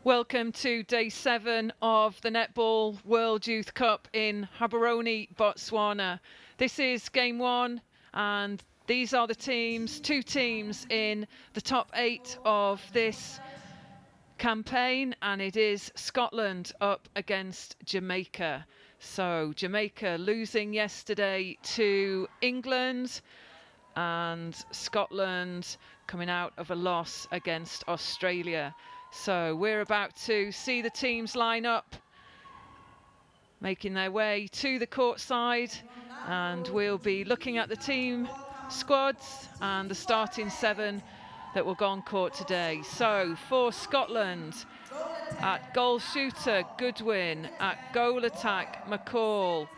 Welcome to day 7 of the Netball World Youth Cup in Gaborone, Botswana. This is game 1 and these are the teams, 2 teams in the top 8 of this campaign, and it is Scotland up against Jamaica. So Jamaica losing yesterday to England and Scotland coming out of a loss against Australia. So we're about to see the teams line up, making their way to the court side, and we'll be looking at the team squads and the starting 7 that will go on court today. So for Scotland, at goal shooter, Goodwin. At goal attack, McCall.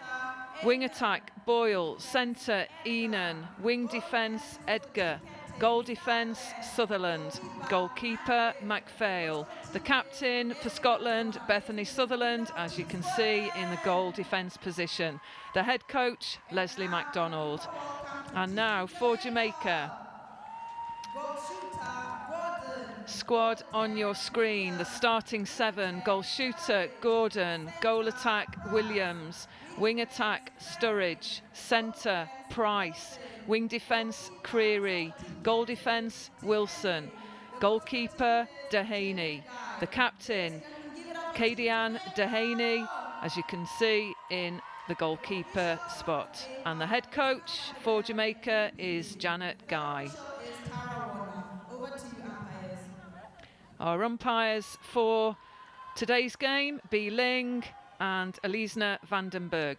Wing attack, Boyle. Centre, Enan. Wing defence, Edgar. Goal defence, Sutherland. Goalkeeper, MacPhail. The captain for Scotland, Bethany Sutherland, as you can see in the goal defence position. The head coach, Leslie MacDonald. And now for Jamaica. Squad on your screen, the starting 7. Goal shooter, Gordon. Goal attack, Williams. Wing attack, Sturridge. Centre, Price. Wing defence, Creary. Goal defence, Wilson. Goalkeeper, Dehaney. The captain, Kadian Dehaney, as you can see in the goalkeeper spot. And the head coach for Jamaica is Janet Guy. Our umpires for today's game, B. Ling and Elisna Vandenberg.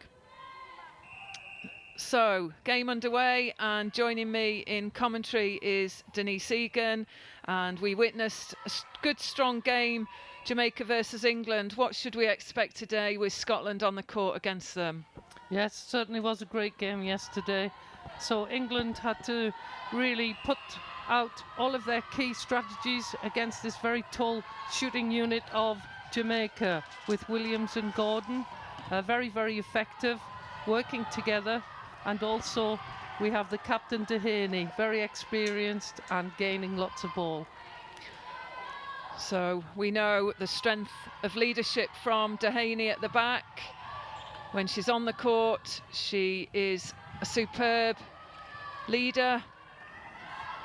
So, game underway, and joining me in commentary is Denise Egan, and we witnessed a good strong game, Jamaica versus England. What should we expect today with Scotland on the court against them? Yes, certainly was a great game yesterday. So England had to really put out all of their key strategies against this very tall shooting unit of Jamaica with Williams and Gordon. Very, very effective, working together. And also we have the captain Dehaney, very experienced and gaining lots of ball. So we know the strength of leadership from Dehaney at the back. When she's on the court, she is a superb leader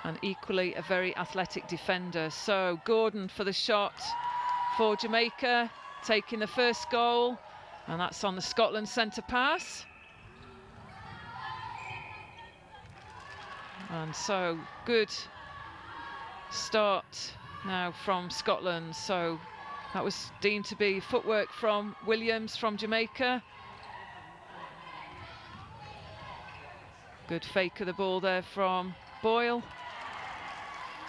and equally a very athletic defender. So Gordon for the shot for Jamaica, taking the first goal, and that's on the Scotland centre pass. And so good start now from Scotland. So that was deemed to be footwork from Williams from Jamaica. Good fake of the ball there from Boyle.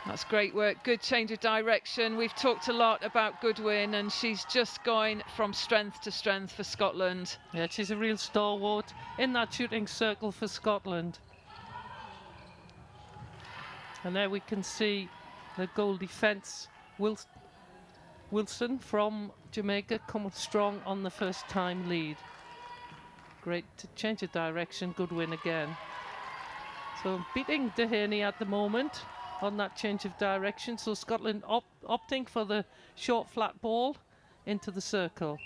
That's great work, good change of direction. We've talked a lot about Goodwin, and she's just going from strength to strength for Scotland. Yeah, she's a real stalwart in that shooting circle for Scotland. And there we can see the goal defence, Wilson from Jamaica coming strong on the first time lead. Great change of direction, good win again. So beating Dehaney at the moment on that change of direction. So Scotland opting for the short flat ball into the circle.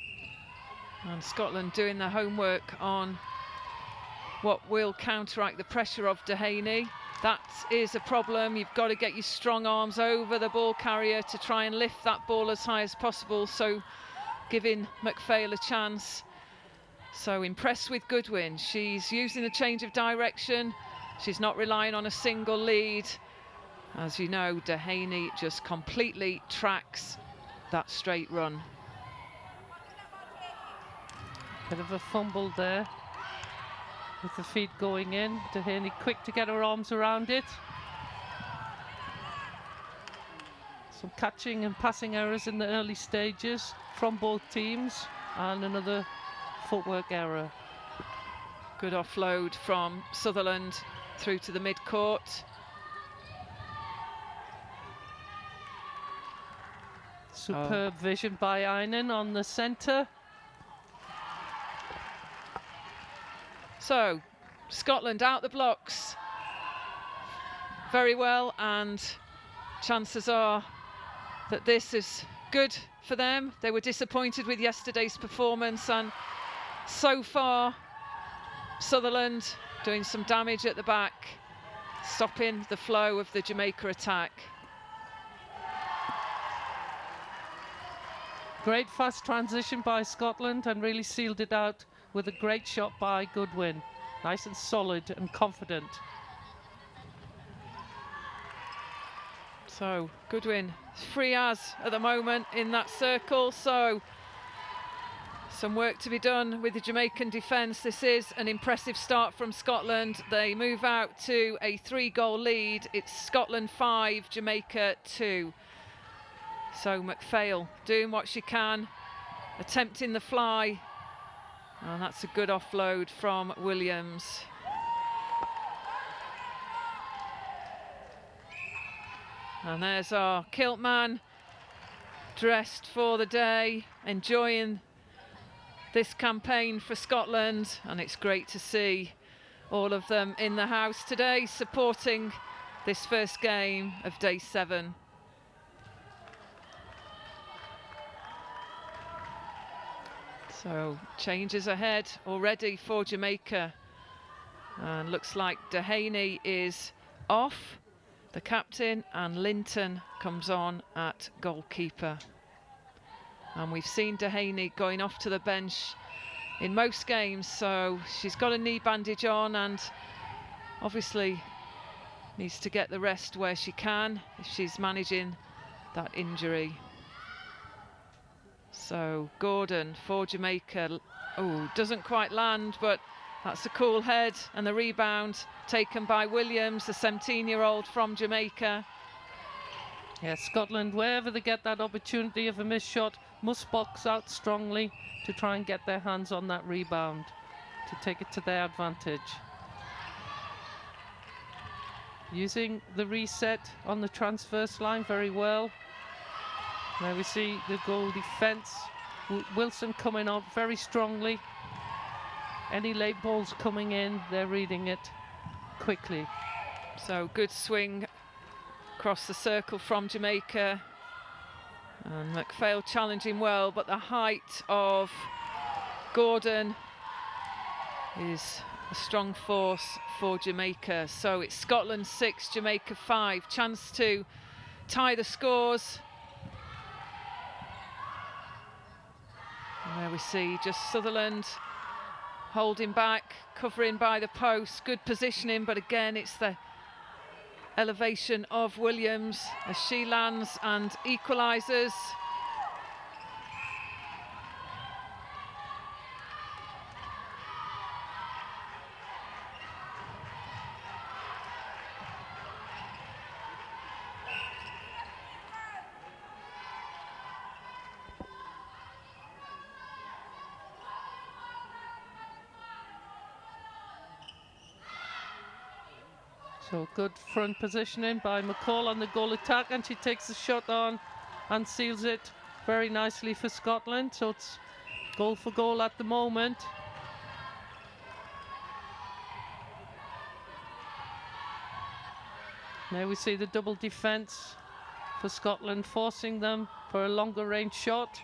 And Scotland doing their homework on what will counteract the pressure of Dehaney. That is a problem. You've got to get your strong arms over the ball carrier to try and lift that ball as high as possible, so giving MacPhail a chance. So impressed with Goodwin. She's using the change of direction. She's not relying on a single lead. As you know, Dehaney just completely tracks that straight run. Bit of a fumble there with the feet going in. Dehaney quick to get her arms around it. Some catching and passing errors in the early stages from both teams, and another footwork error. Good offload from Sutherland through to the mid-court. Superb vision by Einan on the centre. So Scotland out the blocks very well, and chances are that this is good for them. They were disappointed with yesterday's performance, and so far Sutherland doing some damage at the back, stopping the flow of the Jamaica attack. Great fast transition by Scotland and really sealed it out with a great shot by Goodwin. Nice and solid and confident. So Goodwin free as at the moment in that circle, so some work to be done with the Jamaican defence. This is an impressive start from Scotland. They move out to a 3-goal lead. It's Scotland 5, Jamaica 2. So McPhail doing what she can, attempting the fly, and that's a good offload from Williams. And there's our kilt man, dressed for the day, enjoying this campaign for Scotland, and it's great to see all of them in the house today supporting this first game of day 7. So changes ahead already for Jamaica, and looks like Dehaney is off, the captain, and Linton comes on at goalkeeper. And we've seen Dehaney going off to the bench in most games, so she's got a knee bandage on and obviously needs to get the rest where she can if she's managing that injury. So Gordon for Jamaica, oh, doesn't quite land, but that's a cool head, and the rebound taken by Williams, the 17-year-old from Jamaica. Yeah, Scotland, wherever they get that opportunity of a missed shot, must box out strongly to try and get their hands on that rebound, to take it to their advantage. Using the reset on the transverse line very well. Now we see the goal defence. Wilson coming out very strongly. Any late balls coming in, they're reading it quickly. So good swing across the circle from Jamaica. And McPhail challenging well, but the height of Gordon is a strong force for Jamaica. So it's Scotland 6, Jamaica 5. Chance to tie the scores. And there we see just Sutherland holding back, covering by the post, good positioning, but again it's the elevation of Williams as she lands and equalises. So good front positioning by McCall on the goal attack, and she takes the shot on and seals it very nicely for Scotland. So it's goal for goal at the moment. Now we see the double defence for Scotland, forcing them for a longer range shot.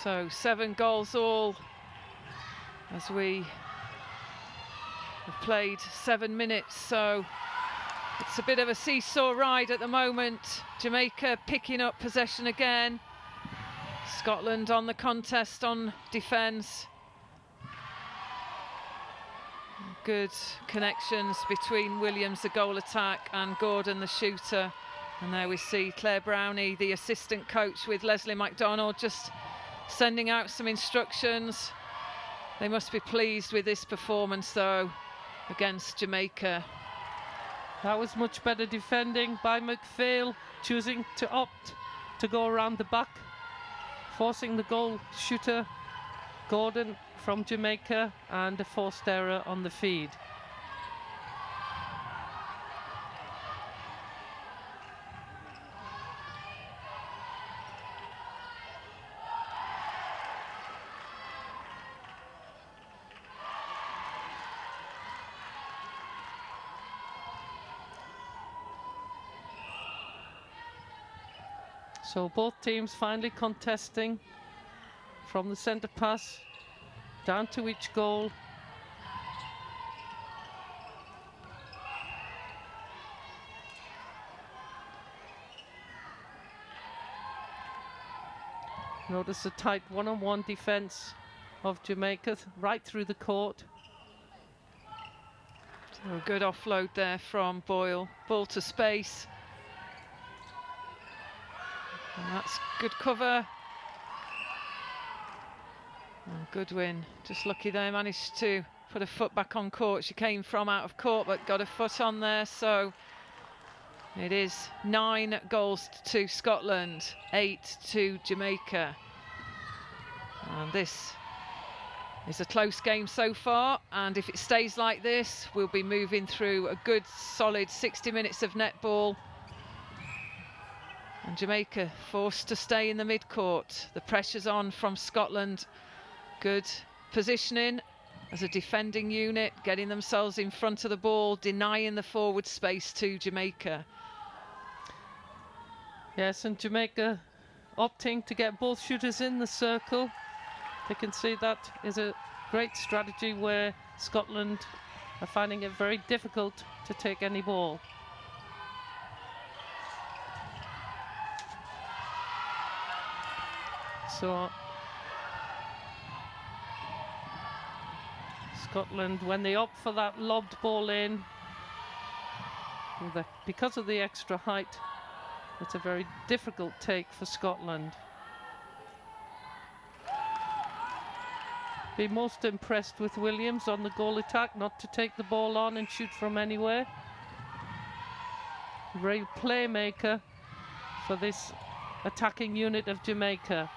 So 7 goals all as we have played 7 minutes, so it's a bit of a seesaw ride at the moment. Jamaica picking up possession again, Scotland on the contest on defence. Good connections between Williams, the goal attack, and Gordon, the shooter. And there we see Claire Brownie, the assistant coach with Leslie MacDonald, just sending out some instructions. They must be pleased with this performance though against Jamaica. That was much better defending by McPhail, choosing to opt to go around the back, forcing the goal shooter Gordon from Jamaica, and a forced error on the feed. So both teams finally contesting from the centre pass down to each goal. Notice the tight one-on-one defence of Jamaica right through the court. So a good offload there from Boyle. Ball to space. And that's good cover. And Goodwin, just lucky they managed to put a foot back on court. She came from out of court but got a foot on there, so it is 9 goals to Scotland, 8 to Jamaica. And this is a close game so far, and if it stays like this, we'll be moving through a good solid 60 minutes of netball. And Jamaica forced to stay in the mid-court. The pressure's on from Scotland. Good positioning as a defending unit, getting themselves in front of the ball, denying the forward space to Jamaica. Yes, and Jamaica opting to get both shooters in the circle. They can see that is a great strategy where Scotland are finding it very difficult to take any ball. So Scotland, when they opt for that lobbed ball in, because of the extra height, it's a very difficult take for Scotland. Be most impressed with Williams on the goal attack, not to take the ball on and shoot from anywhere. Real playmaker for this attacking unit of Jamaica.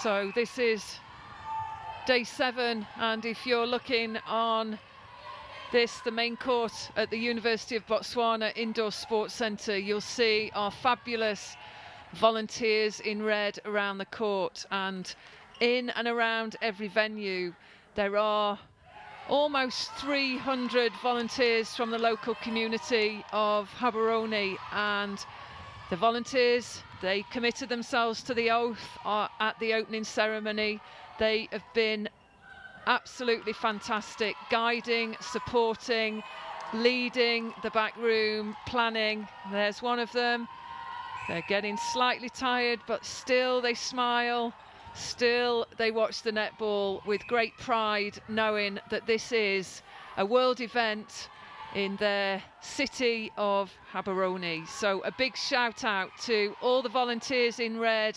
So this is day 7, and if you're looking on this, the main court at the University of Botswana Indoor Sports Centre, you'll see our fabulous volunteers in red around the court, and in and around every venue there are almost 300 volunteers from the local community of Gaborone, and the volunteers, they committed themselves to the oath at the opening ceremony. They have been absolutely fantastic, guiding, supporting, leading the back room, planning. There's one of them. They're getting slightly tired, but still they smile. Still they watch the netball with great pride, knowing that this is a world event in their city of Gaborone. So a big shout out to all the volunteers in red,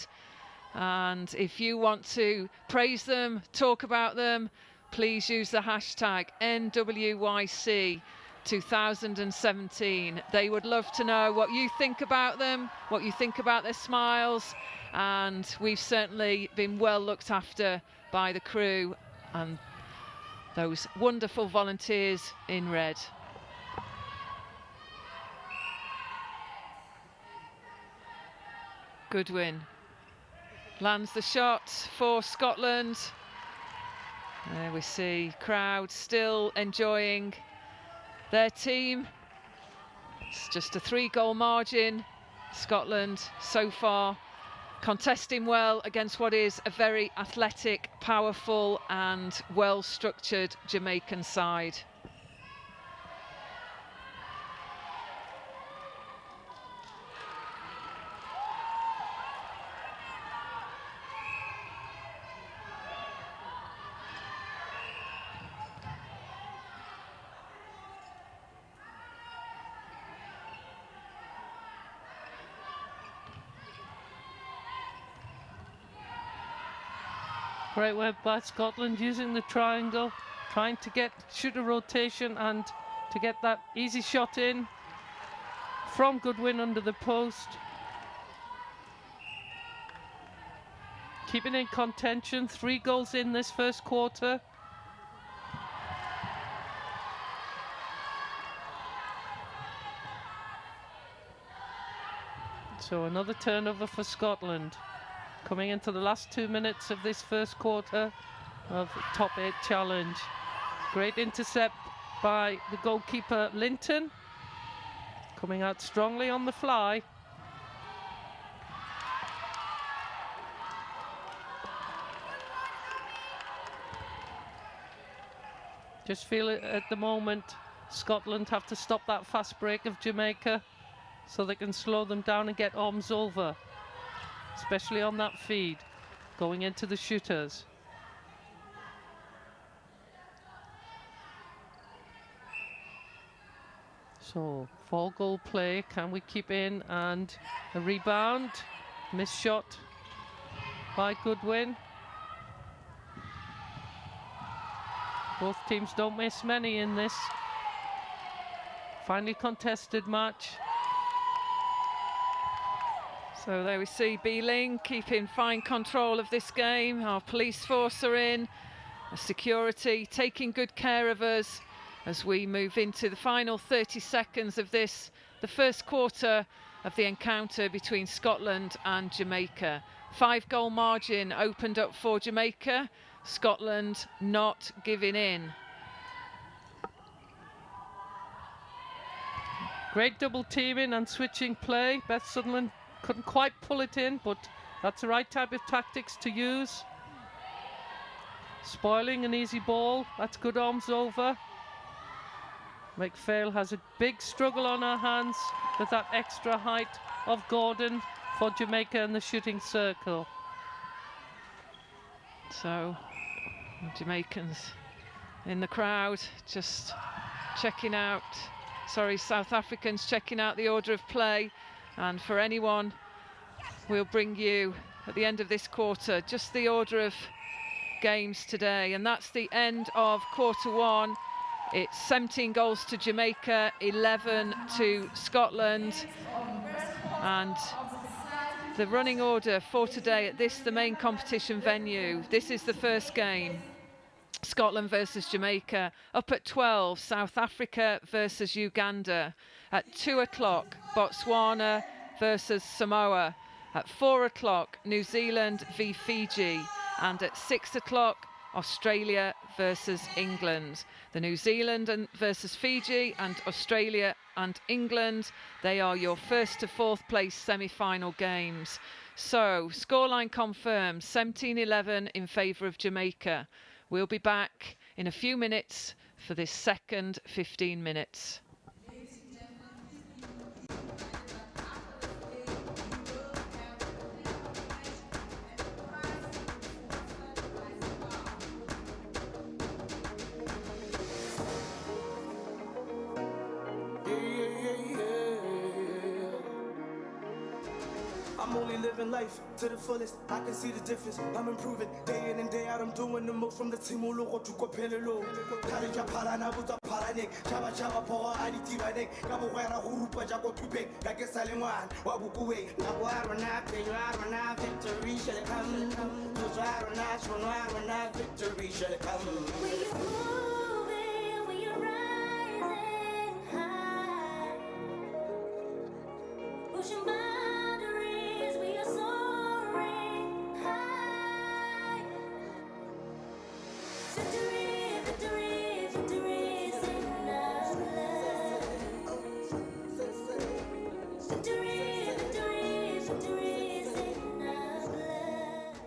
and if you want to praise them, talk about them, please use the hashtag NWYC 2017. They would love to know what you think about them, what you think about their smiles, and we've certainly been well looked after by the crew and those wonderful volunteers in red. Goodwin lands the shot for Scotland. There we see crowd still enjoying their team. It's just a 3-goal margin. Scotland so far contesting well against what is a very athletic, powerful and well-structured Jamaican side. Great work by Scotland using the triangle, trying to get shooter rotation and to get that easy shot in from Goodwin under the post. Keeping in contention, 3 goals in this first quarter. So another turnover for Scotland. Coming into the last 2 minutes of this first quarter of top 8 challenge. Great intercept by the goalkeeper Linton. Coming out strongly on the fly. Just feel it at the moment, Scotland have to stop that fast break of Jamaica so they can slow them down and get arms over, especially on that feed, going into the shooters. So 4-goal play, can we keep in? And a rebound, missed shot by Goodwin. Both teams don't miss many in this finely contested match. So there we see B-Ling keeping fine control of this game. Our police force are in, security taking good care of us as we move into the final 30 seconds of this, the first quarter of the encounter between Scotland and Jamaica. 5-goal margin opened up for Jamaica, Scotland not giving in. Great double teaming and switching play. Beth Sutherland couldn't quite pull it in, but that's the right type of tactics to use. Spoiling an easy ball, that's good arms over. McPhail has a big struggle on her hands with that extra height of Gordon for Jamaica in the shooting circle. So Jamaicans in the crowd just checking out, South Africans checking out the order of play. And for anyone, we'll bring you at the end of this quarter just the order of games today, and that's the end of quarter one. It's 17 goals to Jamaica, 11 to Scotland, and the running order for today at this, the main competition venue. This is the first game, Scotland versus Jamaica. Up at 12, South Africa versus Uganda. At 2 o'clock, Botswana versus Samoa. At 4 o'clock, New Zealand v Fiji. And at 6 o'clock, Australia versus England. The New Zealand versus Fiji and Australia and England, they are your first to fourth place semi-final games. So, scoreline confirmed, 17-11 in favour of Jamaica. We'll be back in a few minutes for this second 15 minutes. I'm only living life to the fullest. I can see the difference. I'm improving day in and day out. I'm doing the most from the team. Logo to Copello. Carija Parana was a Paranek. Chava Chava Power, Aditivanek. Gabuera Hurupa Jago Tube. Like a Salimwan. Wabukuwe. Naguarana, Peruarana, victory shall come. Tuzarana, Shonarana, victory shall come. When you're moving, when you're rising high, pushing boundaries, we are soaring high. Victory, victory, victory is in our blood. Victory, victory, victory is in our blood.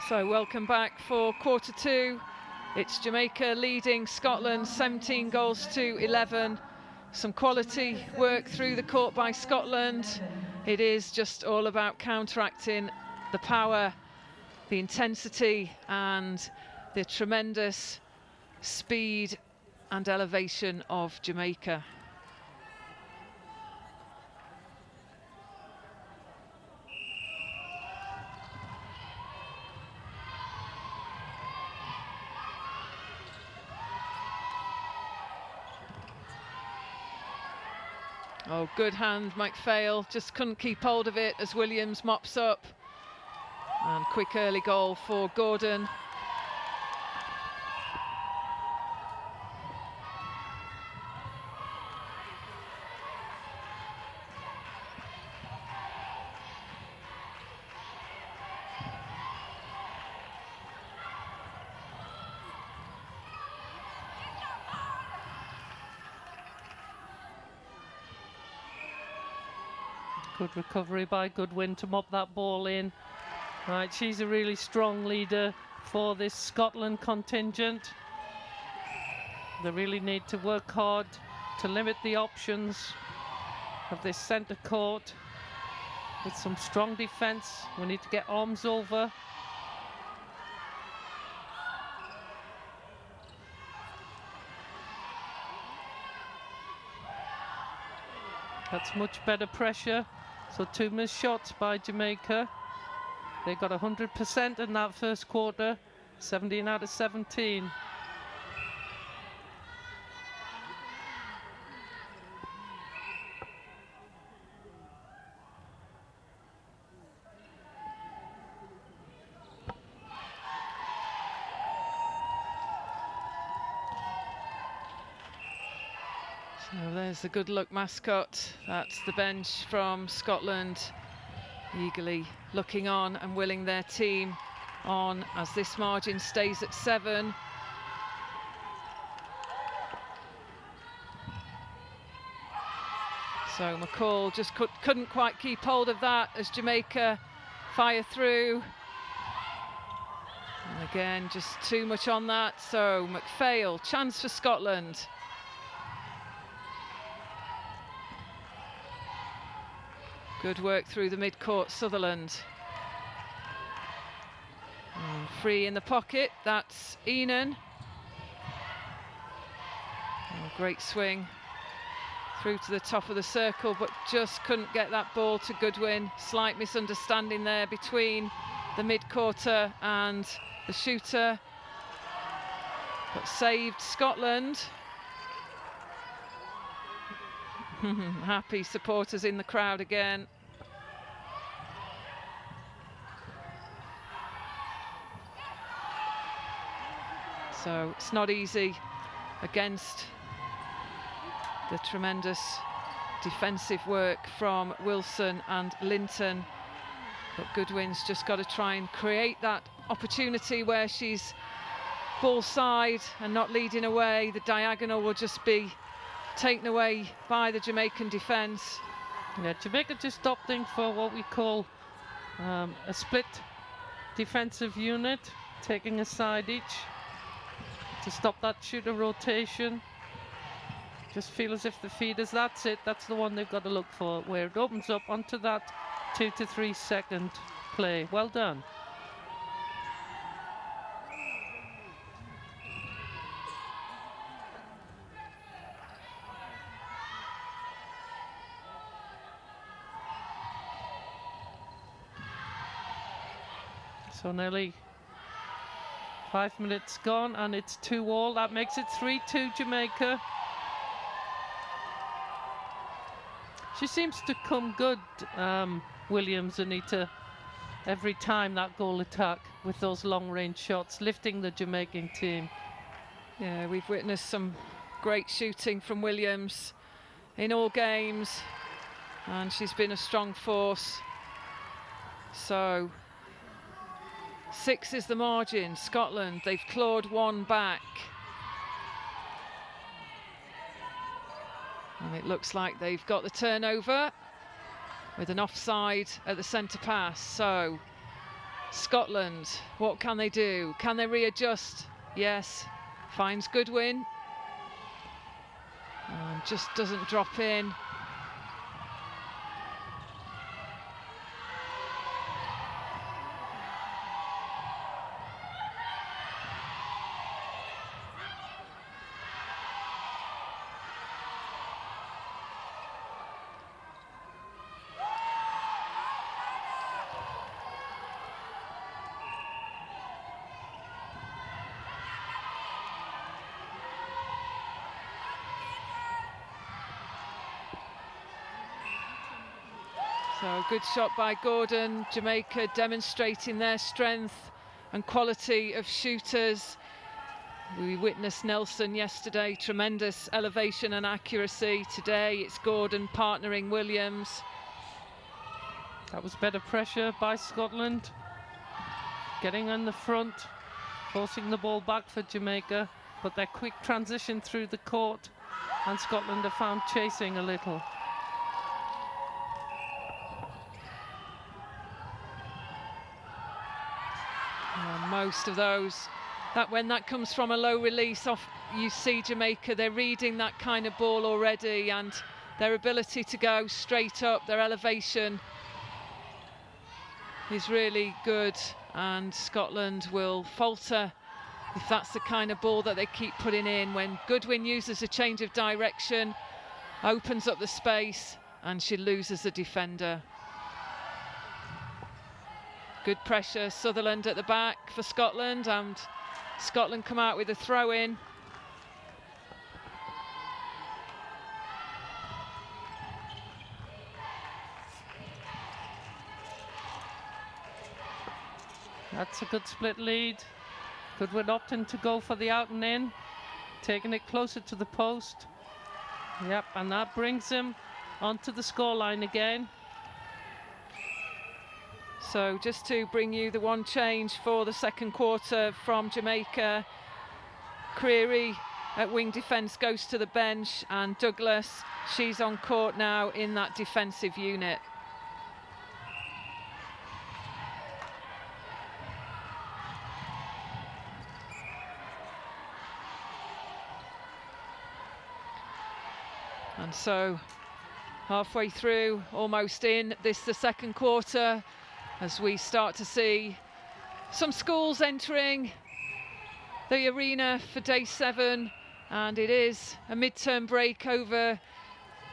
So welcome back for quarter two. It's Jamaica leading Scotland 17 goals to 11. Some quality work through the court by Scotland. It is just all about counteracting the power, the intensity and the tremendous speed and elevation of Jamaica. Oh, good hand, McPhail. Just couldn't keep hold of it as Williams mops up. And quick early goal for Gordon. Good recovery by Goodwin to mop that ball in. Right, she's a really strong leader for this Scotland contingent. They really need to work hard to limit the options of this centre court with some strong defence. We need to get arms over. That's much better pressure. So 2 missed shots by Jamaica. They got 100% in that first quarter, 17 out of 17. So there's the good luck mascot. That's the bench from Scotland, eagerly looking on and willing their team on as this margin stays at 7. So McCall just couldn't quite keep hold of that as Jamaica fire through. And again, just too much on that. So McPhail, chance for Scotland. Good work through the mid-court, Sutherland. And free in the pocket, that's Enan. Oh, great swing through to the top of the circle, but just couldn't get that ball to Goodwin. Slight misunderstanding there between the mid-courter and the shooter, but saved Scotland. Happy supporters in the crowd again. So it's not easy against the tremendous defensive work from Wilson and Linton, but Goodwin's just got to try and create that opportunity where she's ball side and not leading away. The diagonal will just be taken away by the Jamaican defence. Yeah, Jamaica just opting for what we call a split defensive unit, taking a side each to stop that shooter rotation. Just feel as if the feeders, that's it, that's the one they've got to look for, where it opens up onto that 2 to 3 second play. Well done. So nearly 5 minutes gone and it's 2-2. That makes it 3-2 Jamaica. She seems to come good, Williams, Anita, every time that goal attack with those long range shots, lifting the Jamaican team. Yeah, we've witnessed some great shooting from Williams in all games, and she's been a strong force. So 6 is the margin. Scotland, they've clawed 1 back. And it looks like they've got the turnover with an offside at the centre pass. So Scotland, what can they do? Can they readjust? Yes, finds Goodwin. And just doesn't drop in. So good shot by Gordon. Jamaica demonstrating their strength and quality of shooters. We witnessed Nelson yesterday, tremendous elevation and accuracy. Today it's Gordon partnering Williams. That was better pressure by Scotland. Getting on the front, forcing the ball back for Jamaica, but their quick transition through the court, and Scotland have found chasing a little. Most of those, that when that comes from a low release off, you see Jamaica, they're reading that kind of ball already, and their ability to go straight up, their elevation is really good, and Scotland will falter if that's the kind of ball that they keep putting in. When Goodwin uses a change of direction, opens up the space, and she loses the defender. Good pressure, Sutherland at the back for Scotland, and Scotland come out with a throw in. That's a good split lead. Goodwin opting to go for the out and in, taking it closer to the post. Yep, and that brings him onto the scoreline again. So just to bring you the one change for the second quarter from Jamaica, Creary at wing defence goes to the bench, and Douglas, she's on court now in that defensive unit. And so halfway through, almost in this the second quarter, as we start to see some schools entering the arena for day 7, and it is a midterm break over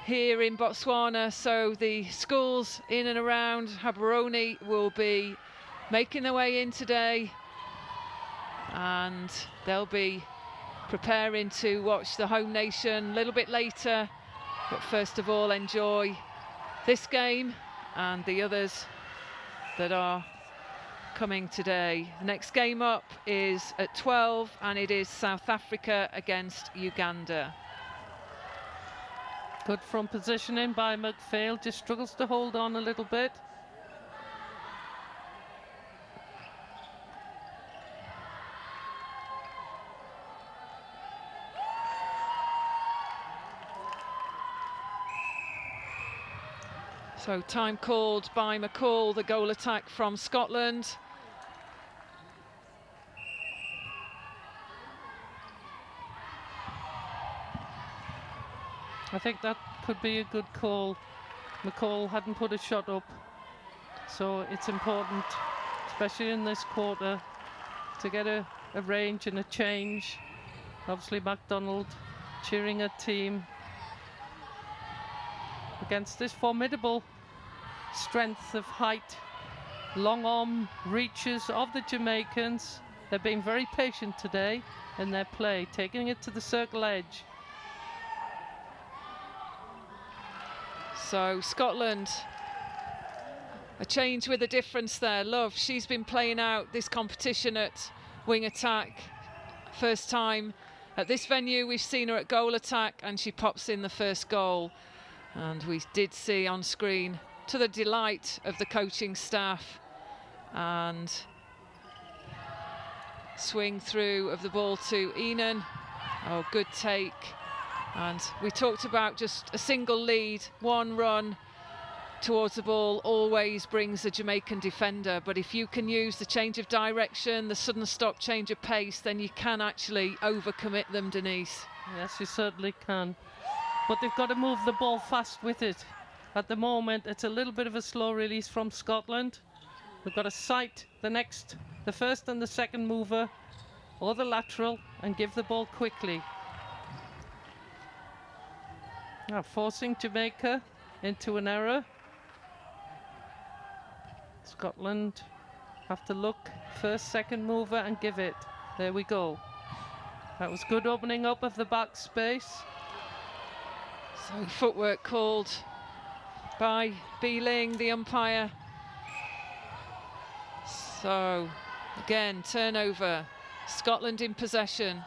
here in Botswana, so the schools in and around Gaborone will be making their way in today, and they'll be preparing to watch the home nation a little bit later, but first of all enjoy this game and the others that are coming today. The next game up is at 12, and it is South Africa against Uganda. Good front positioning by McPhail, just struggles to hold on a little bit. So time called by McCall, the goal attack from Scotland. I think that could be a good call. McCall hadn't put a shot up, so it's important, especially in this quarter, to get a range and a change. Obviously MacDonald cheering her team against this formidable strength of height, long arm reaches of the Jamaicans. They're being very patient today in their play, taking it to the circle edge. So Scotland, a change with a difference there. Love, she's been playing out this competition at wing attack. First time at this venue we've seen her at goal attack, and she pops in the first goal. And we did see on screen, to the delight of the coaching staff, and swing through of the ball to Enan. Oh, good take. And we talked about just a single lead, one run towards the ball always brings a Jamaican defender, but if you can use the change of direction, the sudden stop, change of pace, then you can actually overcommit them, Denise. Yes, you certainly can. But they've got to move the ball fast with it. At the moment, it's a little bit of a slow release from Scotland. They've got to sight the first and the second mover, or the lateral, and give the ball quickly. Now forcing Jamaica into an error. Scotland have to look first, second mover and give it. There we go. That was good opening up of the back space. So footwork called by Beeling, the umpire. So again, turnover. Scotland in possession.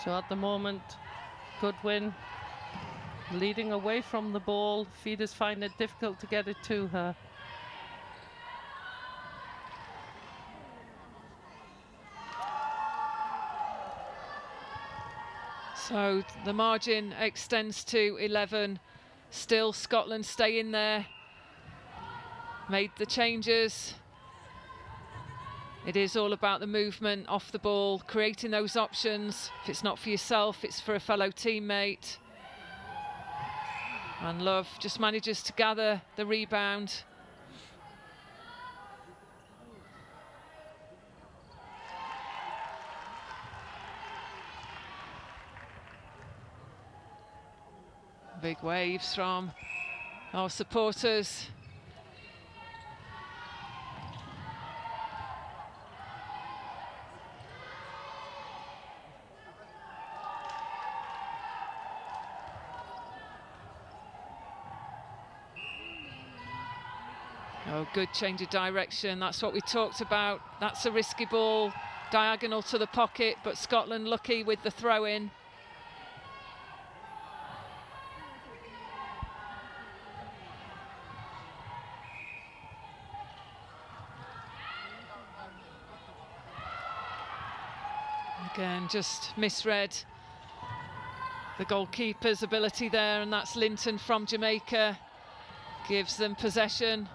So at the moment, Goodwin leading away from the ball. Feeders find it difficult to get it to her. So the margin extends to 11. Still Scotland stay in there. Made the changes. It is all about the movement off the ball, creating those options. If it's not for yourself, it's for a fellow teammate. And Love just manages to gather the rebound. Big waves from our supporters. Oh, good change of direction. That's what we talked about. That's a risky ball, diagonal to the pocket, but Scotland lucky with the throw in. Again, just misread the goalkeeper's ability there, and that's Linton from Jamaica. Gives them possession.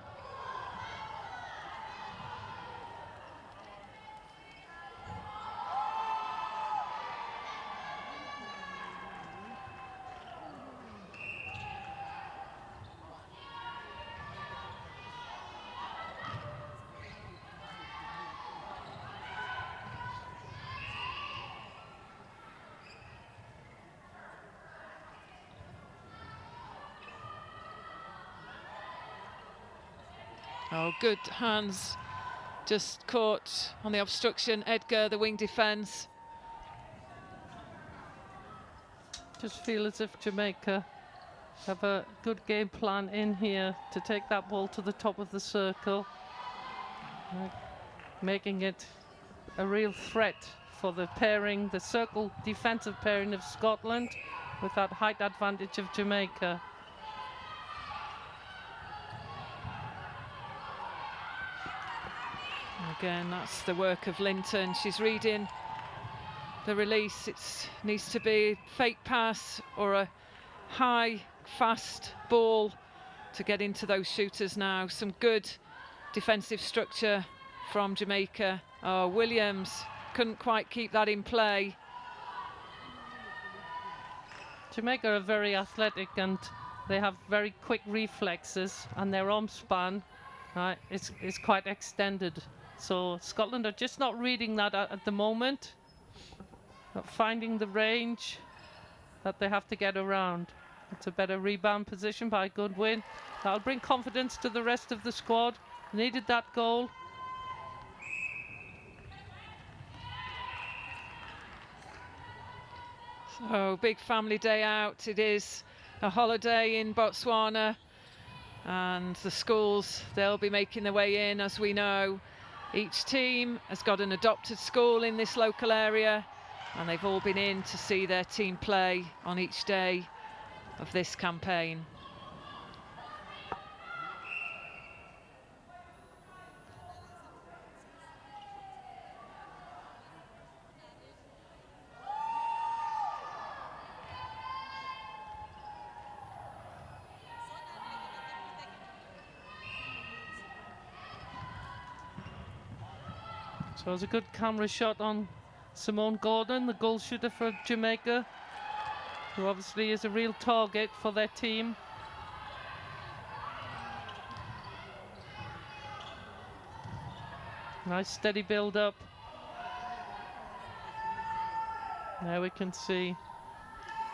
Oh, good hands, just caught on the obstruction. Edgar, the wing defence. Just feel as if Jamaica have a good game plan in here to take that ball to the top of the circle, making it a real threat for the pairing, the circle defensive pairing of Scotland with that height advantage of Jamaica. Again, that's the work of Linton. She's reading the release. It needs to be fake pass or a high, fast ball to get into those shooters now. Some good defensive structure from Jamaica. Oh, Williams couldn't quite keep that in play. Jamaica are very athletic and they have very quick reflexes, and their arm span is quite extended. So Scotland are just not reading that at the moment, not finding the range that they have to get around. It's a better rebound position by Goodwin. That'll bring confidence to the rest of the squad. Needed that goal. So big family day out. It is a holiday in Botswana, and the schools, they'll be making their way in. As we know, each team has got an adopted school in this local area, and they've all been in to see their team play on each day of this campaign. So it's a good camera shot on Simone Gordon, the goal shooter for Jamaica, who obviously is a real target for their team. Nice steady build up. Now we can see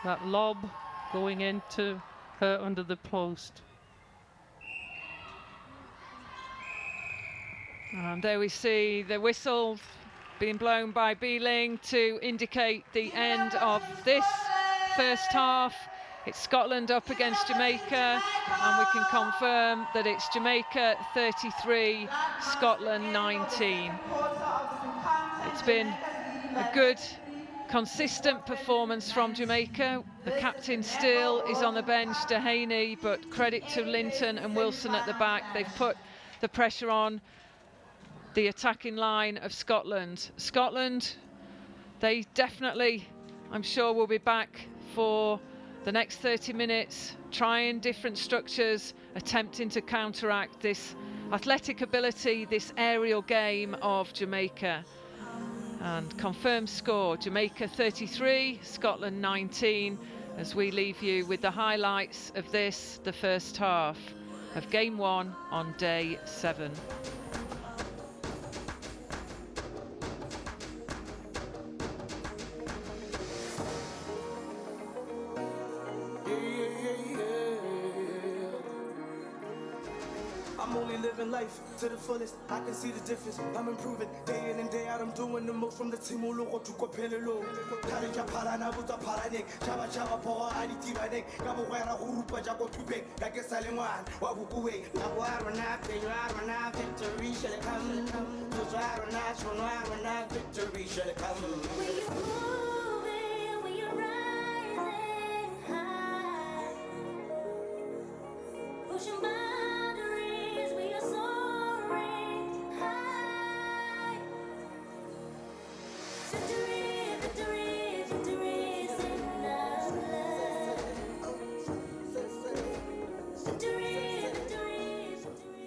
that lob going into her under the post. And there we see the whistle being blown by Beeling to indicate the end of this first half. It's Scotland up against Jamaica, and we can confirm that it's Jamaica 33, Scotland 19. It's been a good, consistent performance from Jamaica. The captain still is on the bench, Dehaney, but credit to Linton and Wilson at the back. They've put the pressure on the attacking line of Scotland. Scotland, they definitely, I'm sure, will be back for the next 30 minutes, trying different structures, attempting to counteract this athletic ability, this aerial game of Jamaica. And confirmed score, Jamaica 33, Scotland 19, as we leave you with the highlights of this, the first half of Game 1 on day 7. I'm only living life to the fullest. I can see the difference. I'm improving day in and day out. I'm doing the most from the team. All over to Copello. Karija Parana with a Paranek. Chava Chava Poa, I need Tiranek. Gabuera Hurupa Jago Tubek. Like a Saliman. Wabuwe. Aguarana, Peruana, victory shall come. Tuzarana, Sonarana, victory shall come. We are moving, we are rising high, pushing boundaries, we are soaring high. Victory, victory, victory is in our blood. Victory, victory, victory.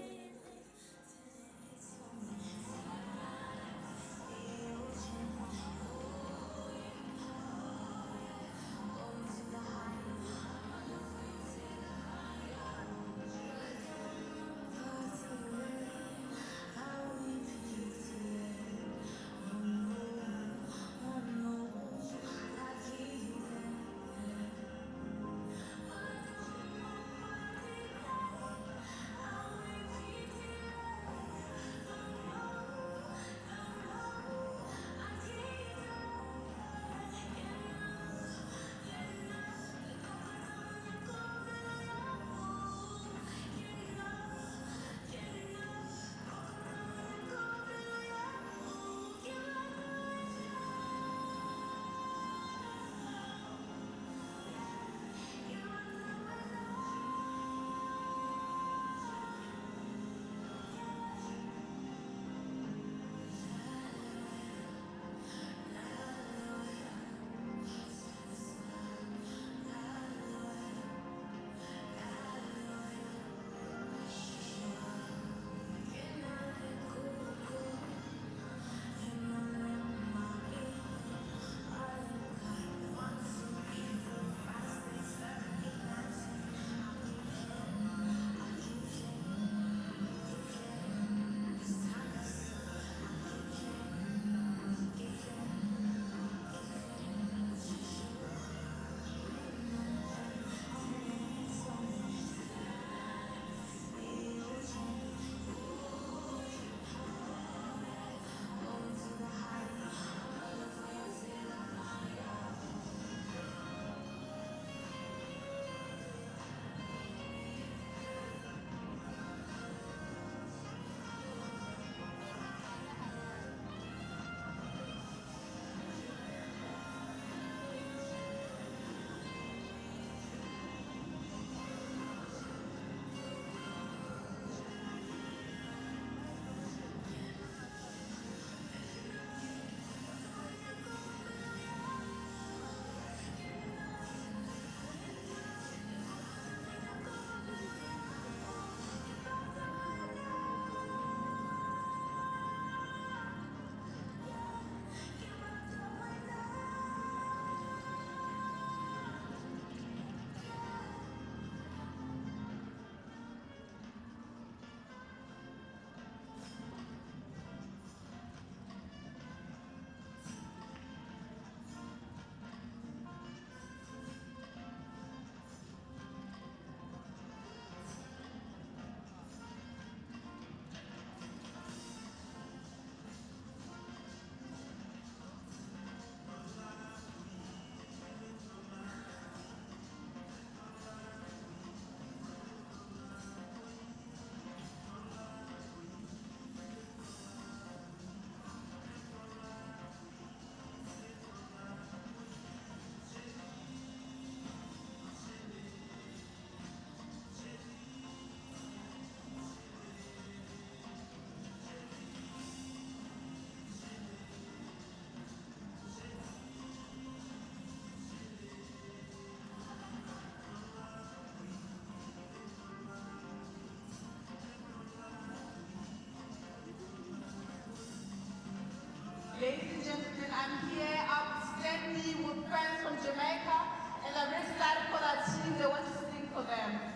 friendly with friends from Jamaica, and they're very excited for that team. They want to sing for them.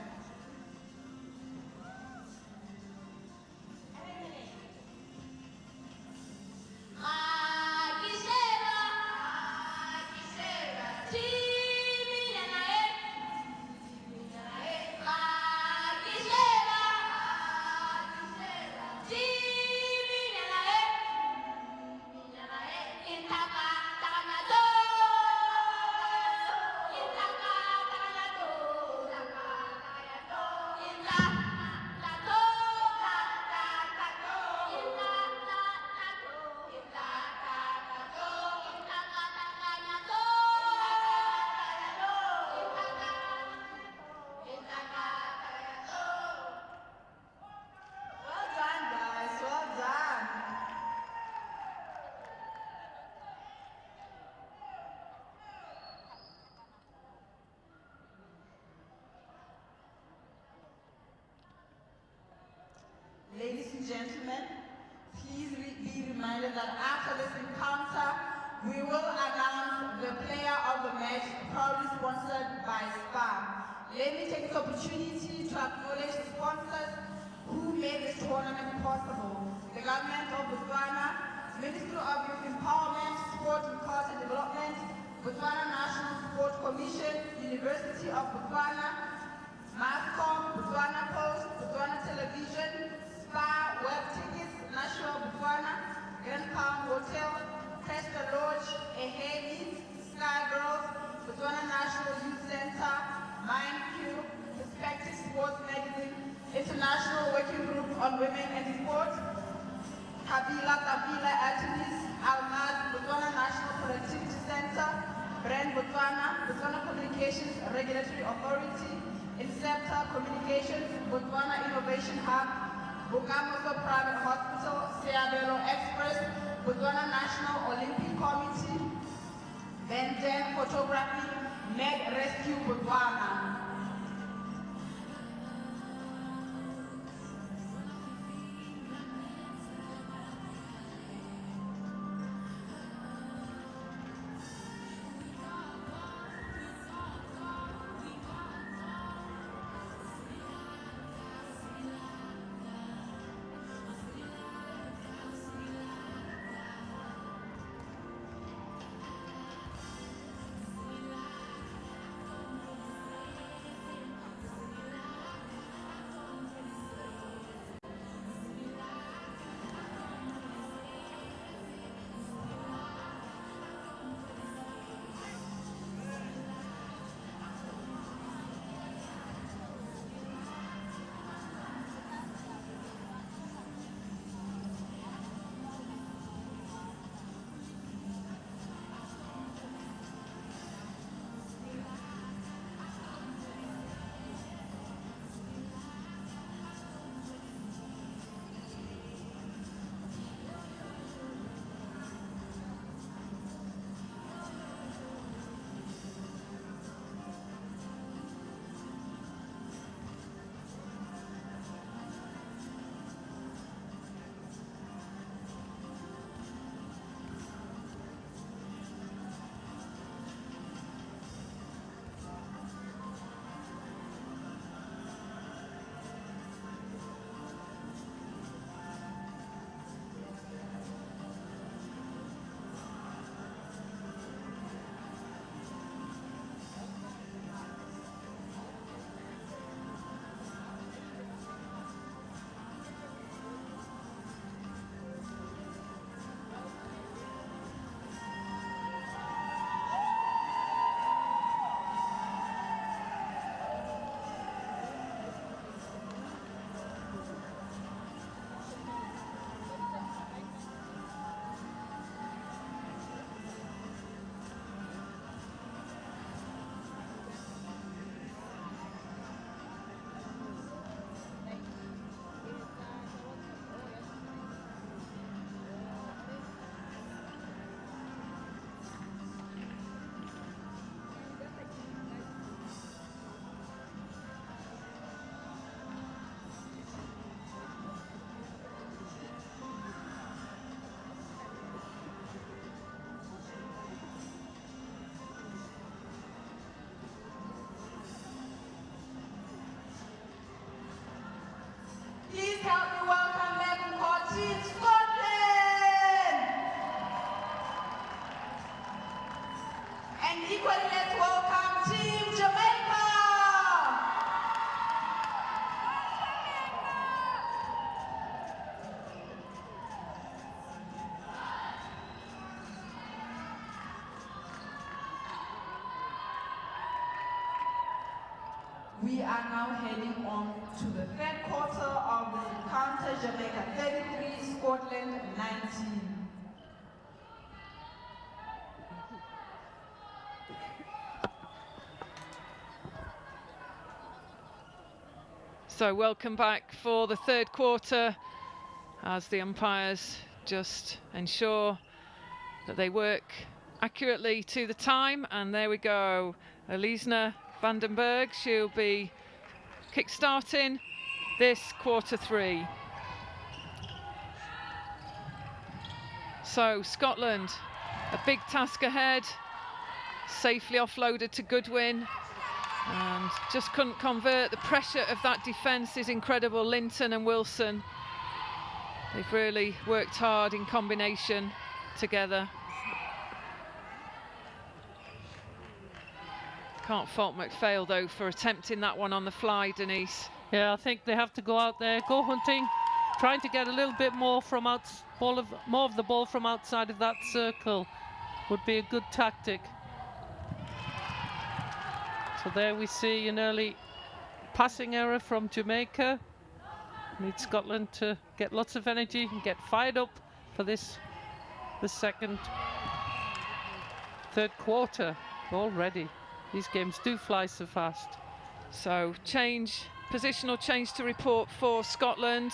Well done, guys. Well done. Ladies and gentlemen, please be reminded that after this encounter, we will announce the player of the match, proudly sponsored by SPA. Let me take this opportunity to acknowledge the sponsors who made this tournament possible. The government of Botswana, Ministry of Youth Empowerment, Sport and Culture Development, Botswana National Sport Commission, University of Botswana, Mascom, Botswana Post, Botswana Television, Spa, Web Tickets, National Botswana, Grand Palm Hotel, Cresta Lodge, Eheli, Sky Girls, Botswana National Youth Center, Mind Q, Perspective Sports Magazine, International Working Group on Women and Sport, Kabila Athletes, Almaz, Botswana National Productivity Center, Brand Botswana, Botswana Communications Regulatory Authority, Inceptor Communications, Botswana Innovation Hub, Bukamoso Private Hospital, Seabelo Express, Botswana National Olympic Committee, BenDan Photography, Med Rescue Botswana. We are now heading on to the third quarter of this encounter. Jamaica 33, Scotland 19. So welcome back for the third quarter as the umpires just ensure that they work accurately to the time. And there we go, Elisna Vandenberg, she'll be kick-starting this quarter 3. So Scotland, a big task ahead, safely offloaded to Goodwin and just couldn't convert. The pressure of that defence is incredible. Linton and Wilson, they've really worked hard in combination together. Can't fault McPhail though for attempting that one on the fly, Denise. Yeah, I think they have to go out there, go hunting, trying to get a little bit more from more of the ball from outside of that circle would be a good tactic. So there we see an early passing error from Jamaica. Need Scotland to get lots of energy and get fired up for the third quarter already. These games do fly so fast. So positional change to report for Scotland.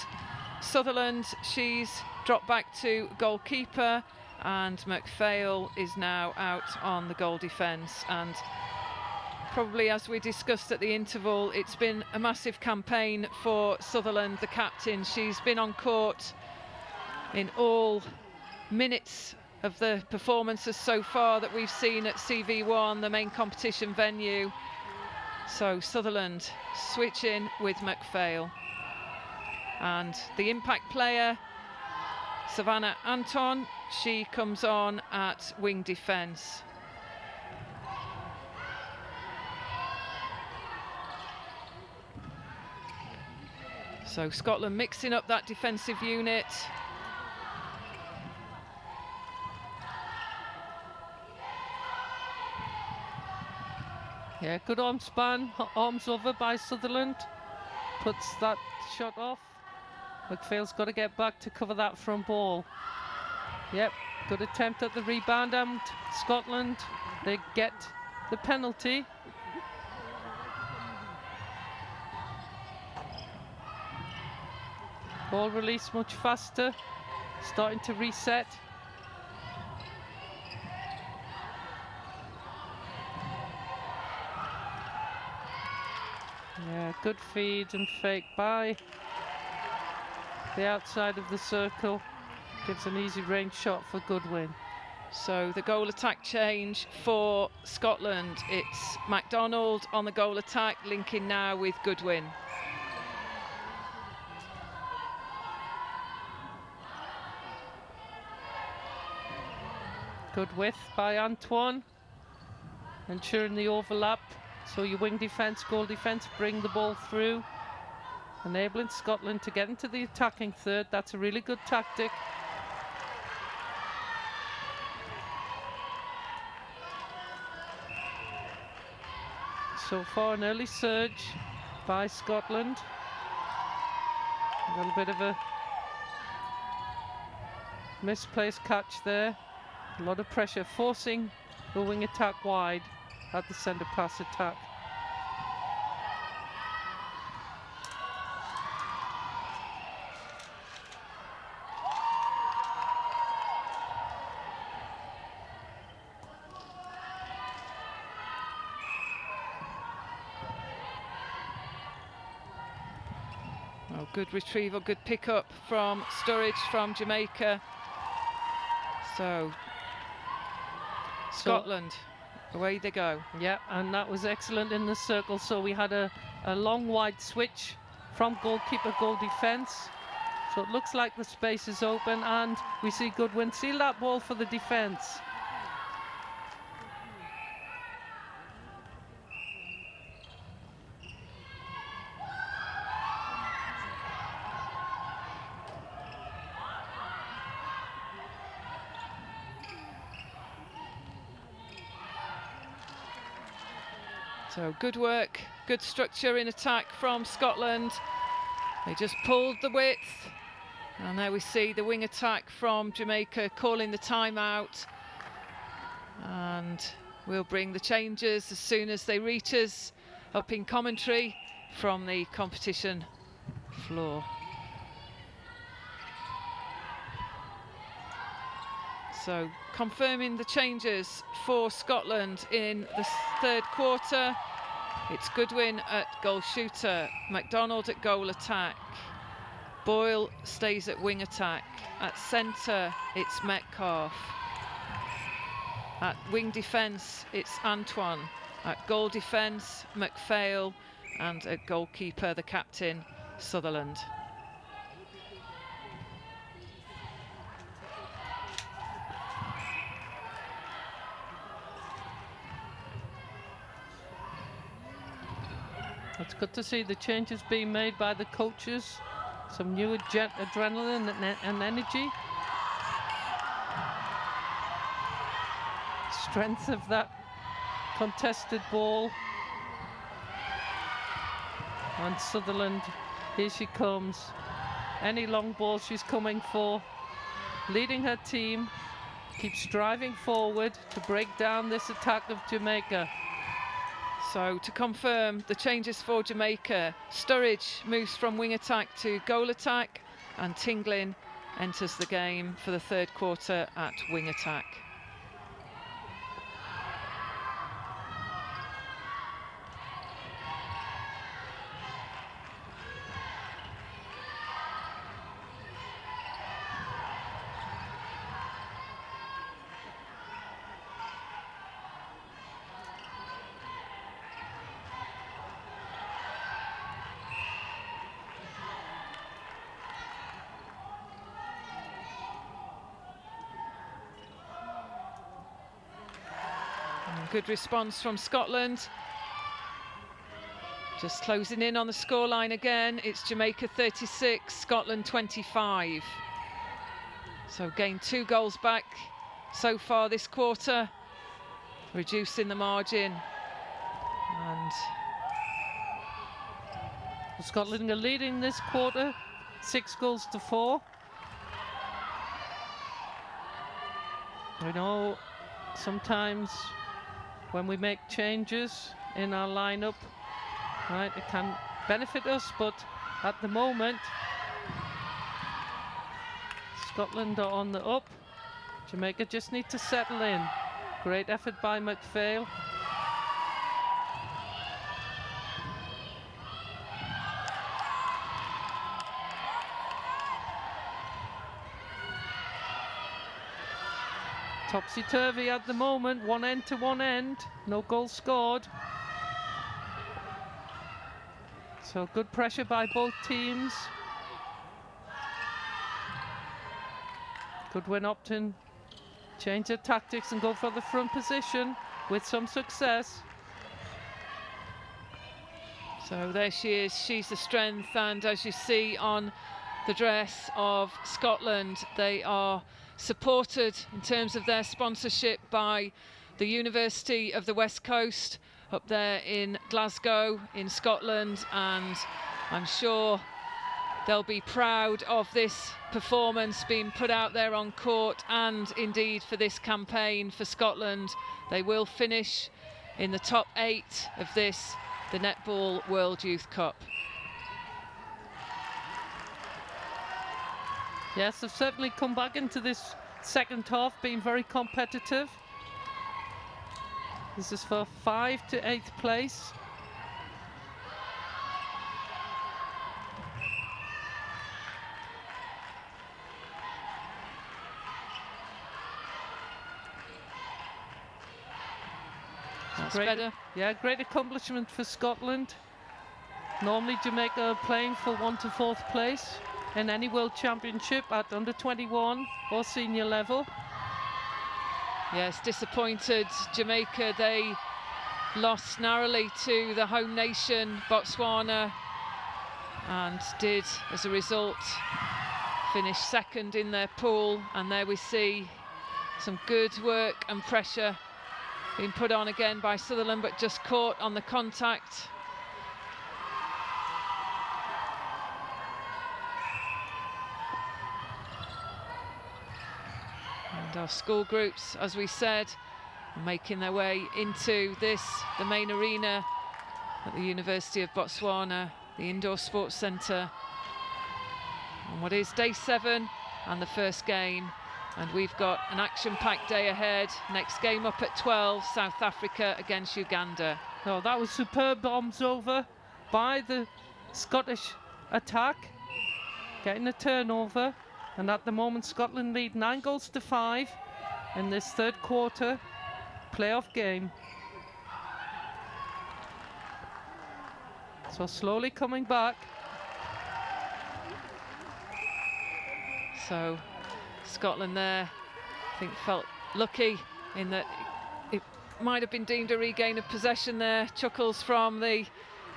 Sutherland, she's dropped back to goalkeeper, and McPhail is now out on the goal defence. And probably, as we discussed at the interval, it's been a massive campaign for Sutherland, the captain. She's been on court in all minutes of the performances so far that we've seen at CV1, the main competition venue. So Sutherland switching with McPhail. And the impact player, Savannah Anton, she comes on at wing defence. So Scotland mixing up that defensive unit. Yeah, good arm span, arms over by Sutherland. Puts that shot off. McPhail's got to get back to cover that front ball. Yep, good attempt at the rebound, and Scotland, they get the penalty. Ball release much faster, starting to reset. Yeah, good feed and fake by the outside of the circle. Gives an easy range shot for Goodwin. So the goal attack change for Scotland. It's MacDonald on the goal attack, linking now with Goodwin. Good width by Antoine, ensuring the overlap. So your wing defence, goal defence, bring the ball through, enabling Scotland to get into the attacking third. That's a really good tactic. So far an early surge by Scotland. A little bit of a misplaced catch there. A lot of pressure, forcing the wing attack wide at the centre pass attack. Oh, good retrieval, good pick-up from Sturridge from Jamaica. So Scotland, away they go. Yeah, and that was excellent in the circle. So we had a long wide switch from goalkeeper, goal defence. So it looks like the space is open, and we see Goodwin seal that ball for the defence. So good work Good structure in attack from Scotland. They just pulled the width. And there we see the wing attack from Jamaica calling the timeout. And we'll bring the changes as soon as they reach us up in commentary from the competition floor. So confirming the changes for Scotland in the third quarter. It's Goodwin at goal shooter, MacDonald at goal attack, Boyle stays at wing attack, at centre it's Metcalf, at wing defence it's Antoine, at goal defence McPhail, and at goalkeeper the captain Sutherland. It's good to see the changes being made by the coaches. Some new adrenaline and energy. Strength of that contested ball. And Sutherland, here she comes. Any long ball she's coming for. Leading her team. Keeps driving forward to break down this attack of Jamaica. So to confirm the changes for Jamaica, Sturridge moves from wing attack to goal attack, and Tinglin enters the game for the third quarter at wing attack. Good response from Scotland. Just closing in on the scoreline again. It's Jamaica 36, Scotland 25. So gained 2 goals back so far this quarter, reducing the margin. And Scotland are leading this quarter, 6-4. We know sometimes when we make changes in our lineup, right, it can benefit us, but at the moment Scotland are on the up. Jamaica just need to settle in. Great effort by McPhail. Topsy-turvy at the moment, one end to one end, no goal scored. So good pressure by both teams. Goodwin Upton change their tactics and go for the front position with some success. so there she is, she's the strength, and as you see on the dress of Scotland, they are supported in terms of their sponsorship by the University of the West Coast up there in Glasgow in Scotland, and I'm sure they'll be proud of this performance being put out there on court, and indeed for this campaign for Scotland. They will finish in the top 8 of this, the Netball World Youth Cup. Yes, they've certainly come back into this second half being very competitive. This is for 5 to 8th place. That's Great, better. yeah, great accomplishment for Scotland. Normally Jamaica are playing for 1 to 4th place in any World Championship at under 21 or senior level. Yes, disappointed Jamaica. They lost narrowly to the home nation, Botswana, and did, as a result, finish second in their pool. And there we see some good work and pressure being put on again by Sutherland, but just caught on the contact And our school groups, as we said, are making their way into the main arena at the University of Botswana, the Indoor Sports Centre, on what is day 7 and the first game. And we've got an action-packed day ahead. Next game up at 12, South Africa against Uganda. Oh, that was superb bombs over by the Scottish attack, getting a turnover. And at the moment, Scotland lead 9-5 in this third quarter playoff game. So slowly coming back. So Scotland there, I think, felt lucky in that it might have been deemed a regain of possession there. Chuckles from the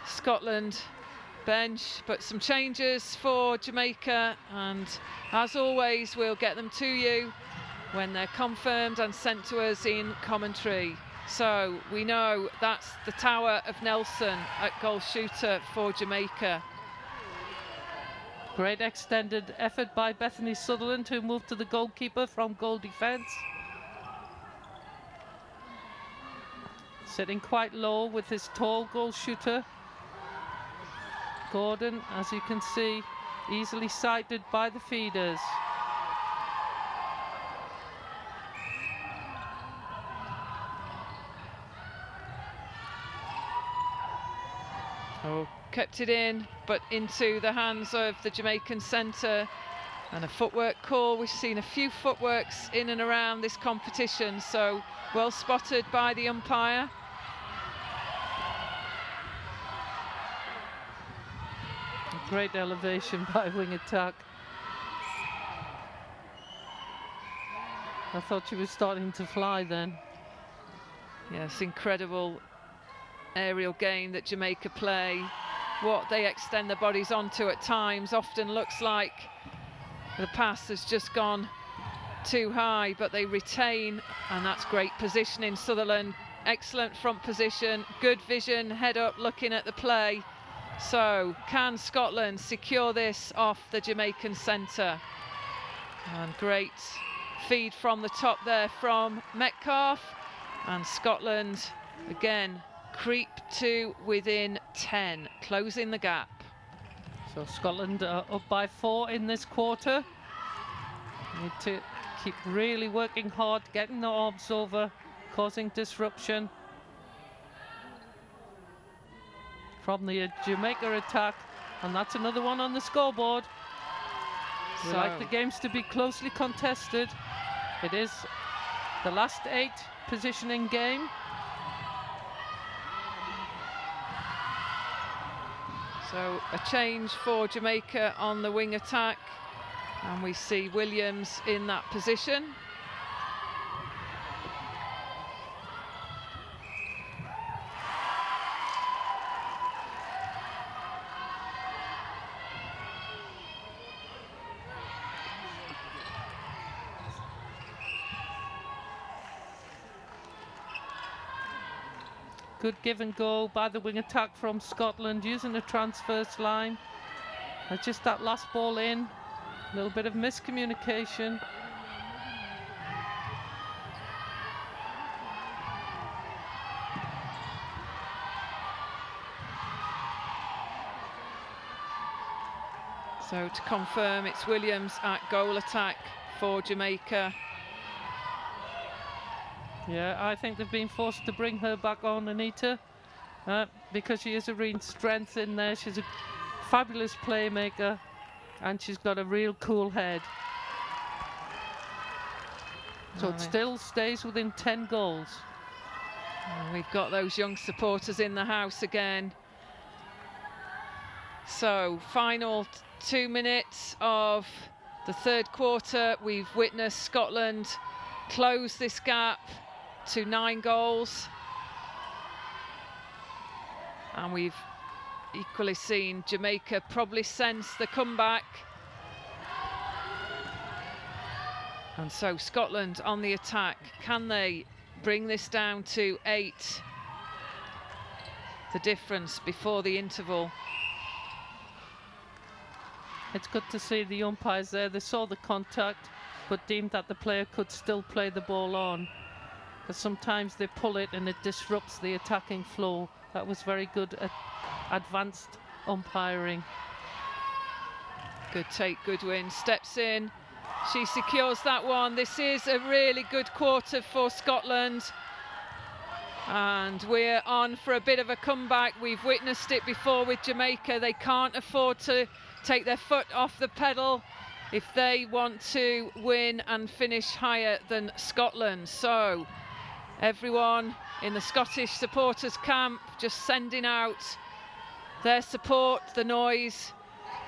Scotland bench, but some changes for Jamaica, and as always we'll get them to you when they're confirmed and sent to us in commentary. So we know that's the Tower of Nelson at goal shooter for Jamaica. Great extended effort by Bethany Sutherland, who moved to the goalkeeper from goal defence. Sitting quite low with his tall goal shooter. Gordon, as you can see, easily sighted by the feeders. Oh, kept it in, but into the hands of the Jamaican centre, and a footwork call. We've seen a few footworks in and around this competition, so well spotted by the umpire. A great elevation by wing attack. I thought she was starting to fly then. Yes, incredible aerial game that Jamaica play. What they extend their bodies onto at times often looks like the pass has just gone too high, but they retain, and that's great positioning. Sutherland, excellent front position, good vision, head up looking at the play. So can Scotland secure this off the Jamaican centre? And great feed from the top there from Metcalf, and Scotland again creep to within 10, closing the gap. So Scotland are up by 4 in this quarter. Need to keep really working hard, getting the orbs over, causing disruption from the Jamaica attack, and that's another one on the scoreboard. We like the games to be closely contested. It is the last 8 positioning game. So a change for Jamaica on the wing attack, and we see Williams in that position. Good give and go by the wing attack from Scotland, using the transverse line. Just that last ball in, a little bit of miscommunication. So to confirm, it's Williams at goal attack for Jamaica. Yeah, I think they've been forced to bring her back on, Anita, because she is a real strength in there. She's a fabulous playmaker, and she's got a real cool head. So it still stays within 10 goals. And we've got those young supporters in the house again. So final 2 minutes of the third quarter. We've witnessed Scotland close this gap to 9 goals, and we've equally seen Jamaica probably sense the comeback, and so Scotland on the attack. Can they bring this down to 8, the difference before the interval? It's good to see the umpires there. They saw the contact. but deemed that the player could still play the ball on, because sometimes they pull it and it disrupts the attacking flow. That was very good advanced umpiring. Good take, Goodwin steps in. She secures that one. This is a really good quarter for Scotland. And we're on for a bit of a comeback. We've witnessed it before with Jamaica. They can't afford to take their foot off the pedal if they want to win and finish higher than Scotland. So everyone in the Scottish supporters camp just sending out their support, the noise,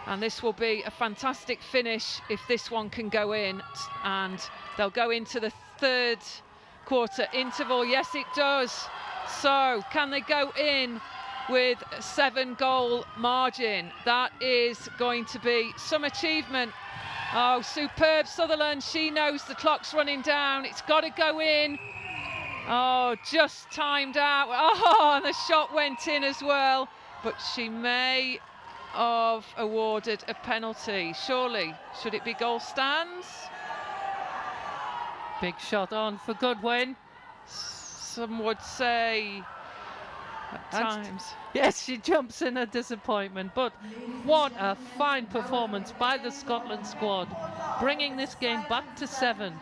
and this will be a fantastic finish if this one can go in. And they'll go into the third quarter interval. Yes, it does. So can they go in with a 7-goal margin? That is going to be some achievement. Oh, superb Sutherland. She knows the clock's running down. It's got to go in. Oh, just timed out. Oh, and the shot went in as well. But she may have awarded a penalty. Surely, should it be goal stands? Big shot on for Goodwin. Some would say at times. Yes, she jumps in a disappointment, but what a fine performance by the Scotland squad, bringing this game back to 7.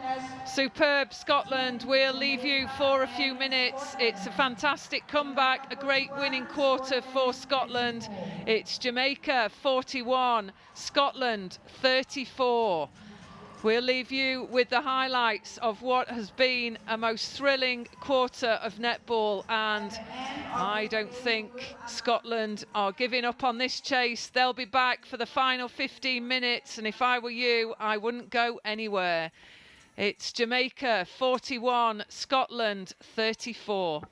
Superb Scotland. We'll leave you for a few minutes. It's a fantastic comeback, a great winning quarter for Scotland. It's Jamaica 41, Scotland 34. We'll leave you with the highlights of what has been a most thrilling quarter of netball, and I don't think Scotland are giving up on this chase. They'll be back for the final 15 minutes, and if I were you, I wouldn't go anywhere. It's Jamaica 41, Scotland 34.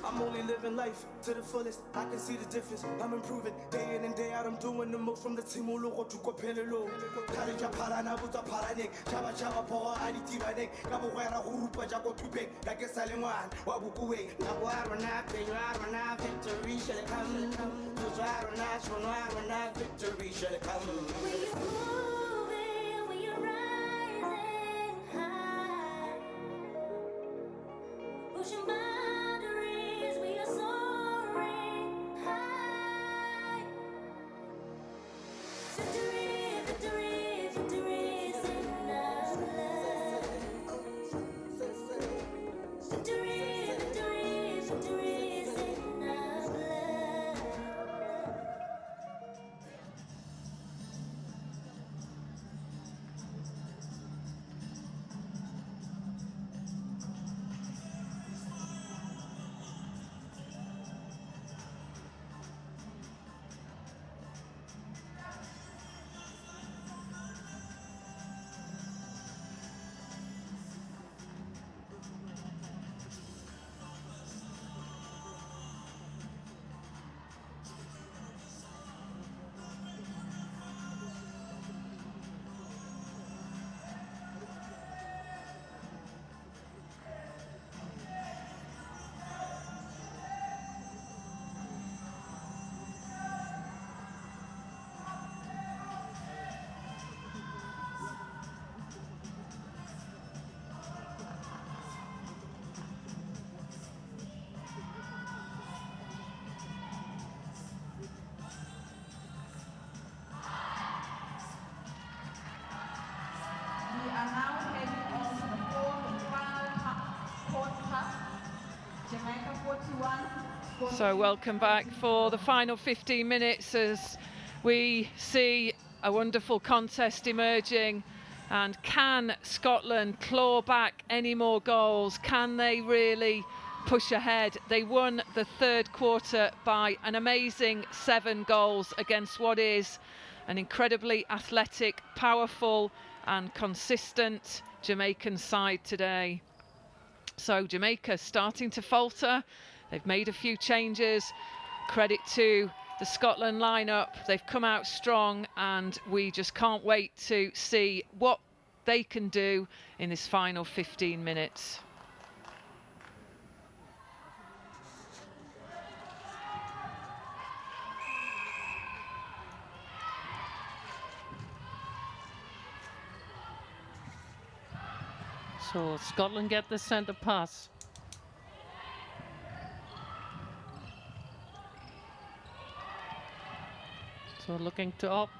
I'm only living life to the fullest. I can see the difference. I'm improving day in and day out. I'm doing the most from the team. Victory shall come. When you're rising high, pushing boundaries, we are soaring high. Victory, victory, victory is in our blood. Victory, victory, victory is in our blood. We are now heading on to the fourth and final quarter. Jamaica 41. So welcome back for the final 15 minutes as we see a wonderful contest emerging. And can Scotland claw back any more goals? Can they really push ahead? They won the third quarter by an amazing 7 goals against what is an incredibly athletic, powerful and consistent Jamaican side today. So Jamaica starting to falter. They've made a few changes. Credit to the Scotland lineup. They've come out strong, and we just can't wait to see what they can do in this final 15 minutes. So Scotland get the centre pass. So looking to opt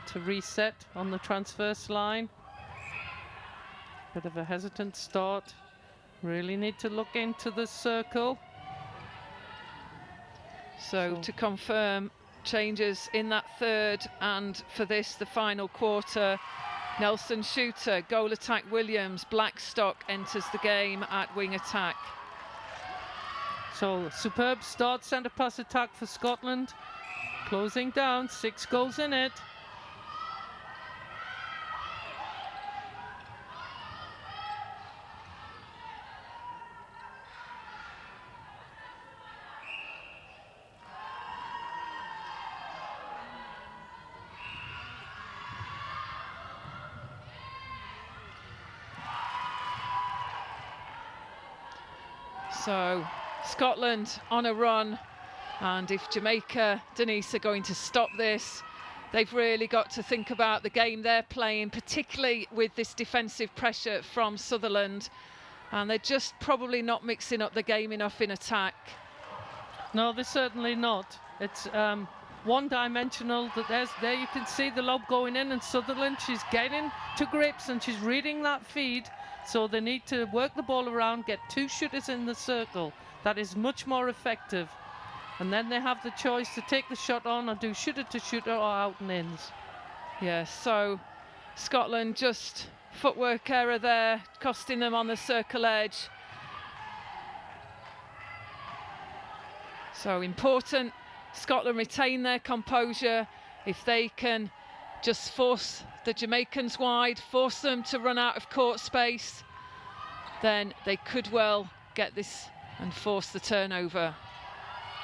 to reset on the transverse line. Bit of a hesitant start. Really need to look into the circle. So to confirm, changes in that third and for this, the final quarter. Nelson Shooter, goal attack Williams, Blackstock enters the game at wing attack. So superb start, centre pass attack for Scotland. Closing down, 6 goals in it. So Scotland on a run, and if Jamaica, Denise, are going to stop this, they've really got to think about the game they're playing, particularly with this defensive pressure from Sutherland, and they're just probably not mixing up the game enough in attack. No, they're certainly not. It's one-dimensional. There you can see the lob going in, and Sutherland, she's getting to grips and she's reading that feed. So they need to work the ball around, get 2 shooters in the circle. That is much more effective. And then they have the choice to take the shot on or do shooter to shooter or out and ins. Yeah, so Scotland just footwork error there, costing them on the circle edge. So important, Scotland retain their composure. If they can just force the Jamaicans wide, force them to run out of court space, then they could well get this and force the turnover.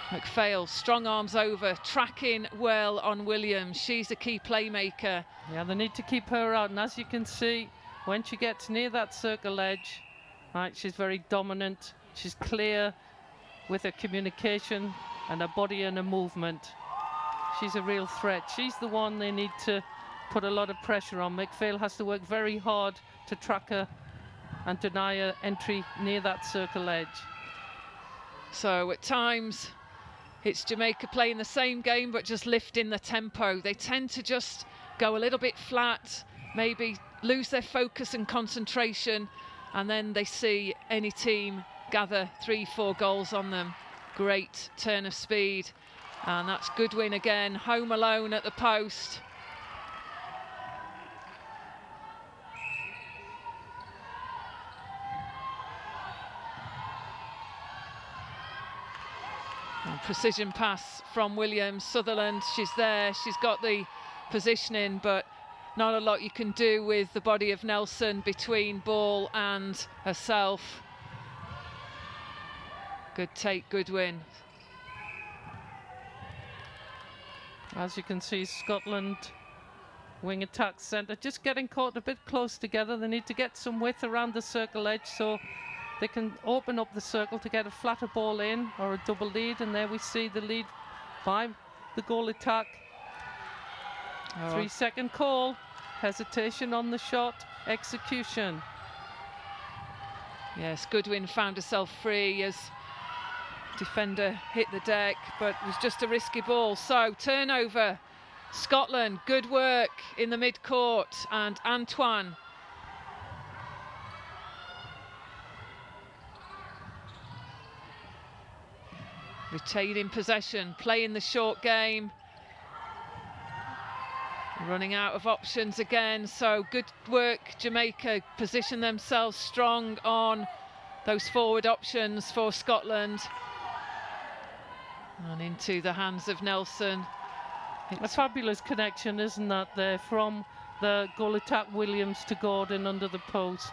McPhail, strong arms over, tracking well on Williams. She's a key playmaker. Yeah, they need to keep her out, and as you can see, when she gets near that circle edge, right, she's very dominant. She's clear with her communication and her body and her movement. She's a real threat. She's the one they need to put a lot of pressure on. McPhail has to work very hard to track her and deny her entry near that circle edge. So at times it's Jamaica playing the same game but just lifting the tempo. They tend to just go a little bit flat, maybe lose their focus and concentration, and then they see any team gather 3-4 goals on them. Great turn of speed, and that's Goodwin again, home alone at the post. And precision pass from Williams. Sutherland, she's there, she's got the positioning, but not a lot you can do with the body of Nelson between ball and herself. Good take, Goodwin. As you can see, Scotland wing attack centre just getting caught a bit close together. They need to get some width around the circle edge so they can open up the circle to get a flatter ball in or a double lead, and there we see the lead by the goal attack. 3-second call, hesitation on the shot, execution. Yes, Goodwin found herself free as defender hit the deck, but it was just a risky ball. So turnover, Scotland, good work in the mid-court, and Antoine. Retaining possession, playing the short game. Running out of options again, so good work, Jamaica position themselves strong on those forward options for Scotland. And into the hands of Nelson. A fabulous connection, isn't that, there from the goal attack Williams to Gordon under the post.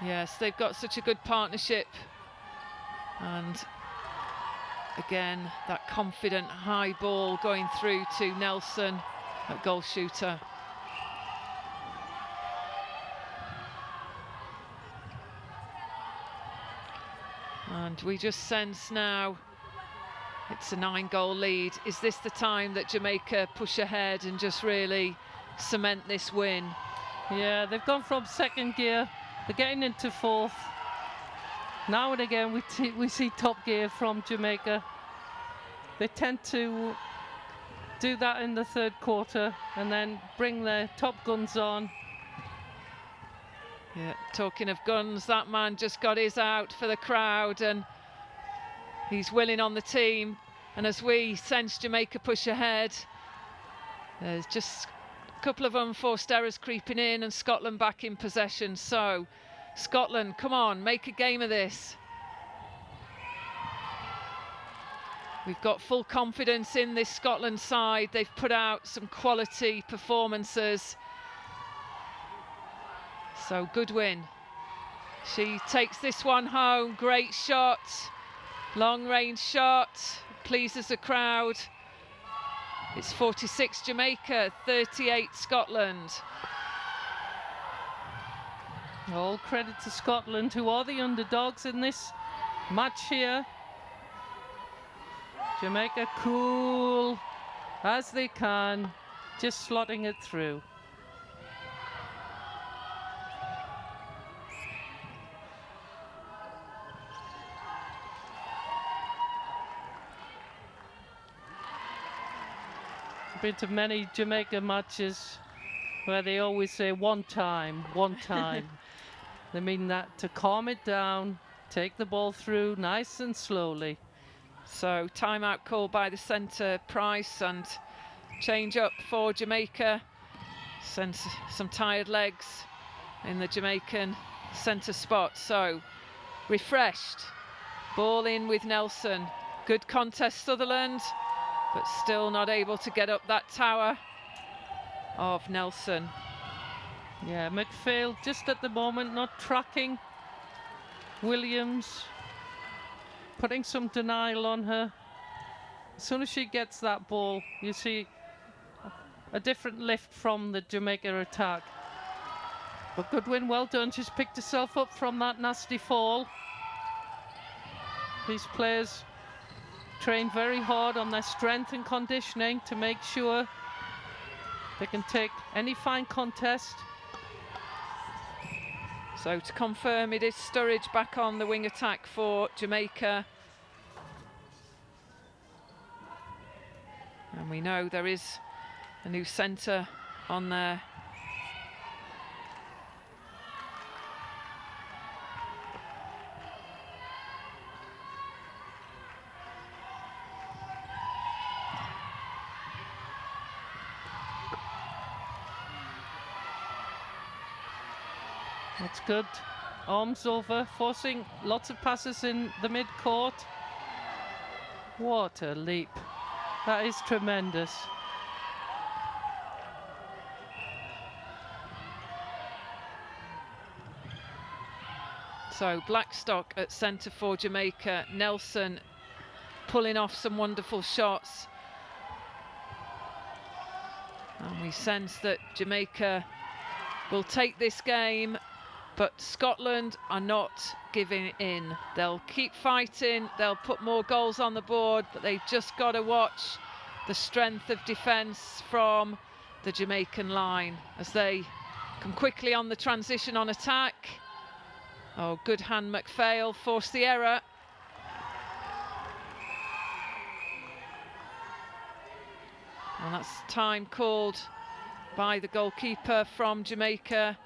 Yes, they've got such a good partnership. And again, that confident high ball going through to Nelson at goal shooter. And we just sense now it's a 9-goal lead. Is this the time that Jamaica push ahead and just really cement this win? Yeah, they've gone from second gear, they're getting into fourth. Now and again we see top gear from Jamaica. They tend to do that in the third quarter and then bring their top guns on. Yeah, talking of guns, that man just got his out for the crowd and he's willing on the team. And as we sense Jamaica push ahead, there's just a couple of unforced errors creeping in and Scotland back in possession. So Scotland, come on, make a game of this. We've got full confidence in this Scotland side. They've put out some quality performances. So good win. She takes this one home. Great shot. Long range shot. Pleases the crowd. It's 46 Jamaica, 38 Scotland. All credit to Scotland, who are the underdogs in this match here. Jamaica cool as they can, just slotting it through. I've been to many Jamaica matches where they always say one time, one time. They mean that to calm it down, take the ball through nice and slowly. So timeout called by the centre, Price, and change up for Jamaica. Sends some tired legs in the Jamaican centre spot. So refreshed, ball in with Nelson. Good contest, Sutherland, but still not able to get up that tower of Nelson. Yeah, McPhail just at the moment not tracking Williams, putting some denial on her. As soon as she gets that ball, you see a different lift from the Jamaica attack. But Goodwin, well done. She's picked herself up from that nasty fall. These players train very hard on their strength and conditioning to make sure they can take any fine contest. So to confirm, it is Sturridge back on the wing attack for Jamaica. And we know there is a new centre on there. That's good. Arms over, forcing lots of passes in the mid-court. What a leap. That is tremendous. So Blackstock at centre for Jamaica. Nelson pulling off some wonderful shots. And we sense that Jamaica will take this game, but Scotland are not giving in. They'll keep fighting, they'll put more goals on the board, but they've just got to watch the strength of defence from the Jamaican line as they come quickly on the transition on attack. Oh, good hand McPhail, forced the error. And that's time called by the goalkeeper from Jamaica.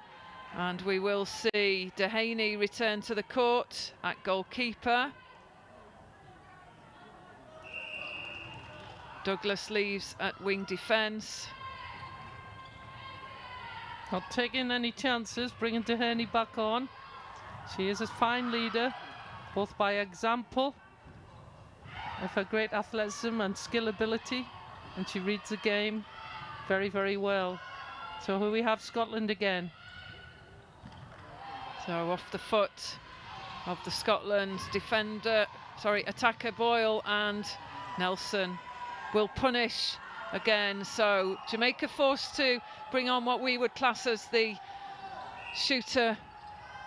And we will see Dehaney return to the court at goalkeeper. Douglas leaves at wing defence. Not taking any chances, bringing Dehaney back on. She is a fine leader, both by example of her great athleticism and skill ability, and she reads the game very, very well. So here we have Scotland again. So off the foot of the Scotland attacker Boyle, and Nelson will punish again. So Jamaica forced to bring on what we would class as the shooter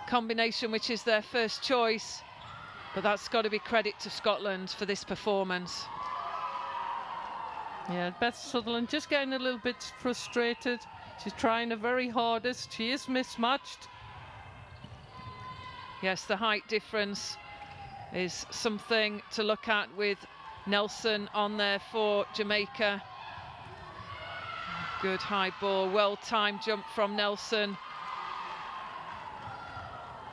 combination, which is their first choice, but that's got to be credit to Scotland for this performance. Yeah, Beth Sutherland just getting a little bit frustrated. She's trying her very hardest. She is mismatched. Yes, the height difference is something to look at with Nelson on there for Jamaica. Good high ball, well-timed jump from Nelson.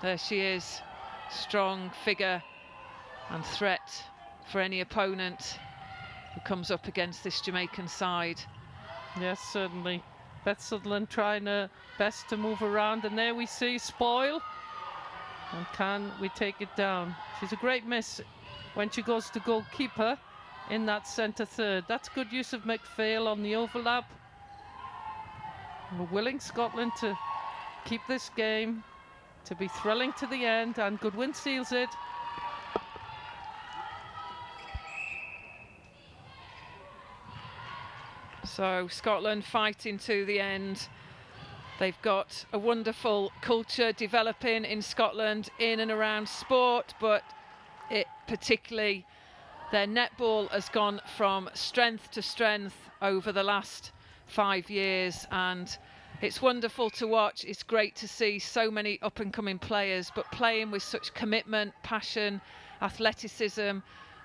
There she is, strong figure and threat for any opponent who comes up against this Jamaican side. Yes, certainly. Beth Sutherland trying her best to move around, and there we see Spoil. And can we take it down? She's a great miss when she goes to goalkeeper in that centre third. That's good use of McPhail on the overlap. We're willing Scotland to keep this game to be thrilling to the end, and Goodwin seals it. So Scotland fighting to the end. They've got a wonderful culture developing in Scotland in and around sport, but it particularly their netball has gone from strength to strength over the last 5 years, and it's wonderful to watch. It's great to see so many up and coming players, but playing with such commitment, passion, athleticism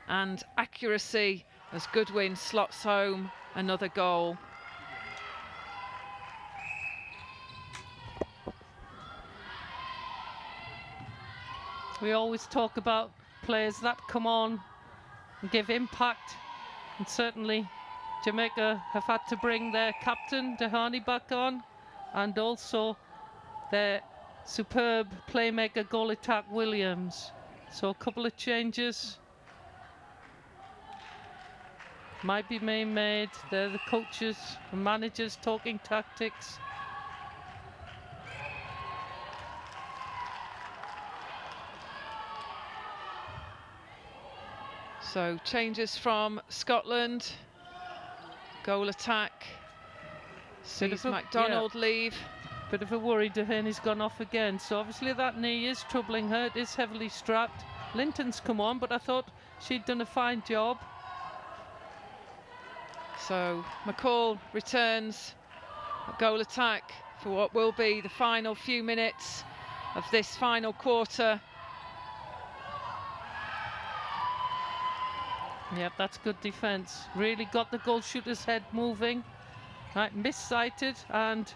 and accuracy as Goodwin slots home another goal. We always talk about players that come on and give impact, and certainly Jamaica have had to bring their captain Dehani back on, and also their superb playmaker goal attack Williams. So a couple of changes might be made. They're the coaches and managers talking tactics. So changes from Scotland. Goal attack. Sees MacDonald leave. Bit of a worry. Dehaney's gone off again. So obviously that knee is troubling her. It is heavily strapped. Linton's come on, but I thought she'd done a fine job. So McCall returns a goal attack for what will be the final few minutes of this final quarter. Yep, that's good defence. Really got the goal shooter's head moving. Right, missighted, and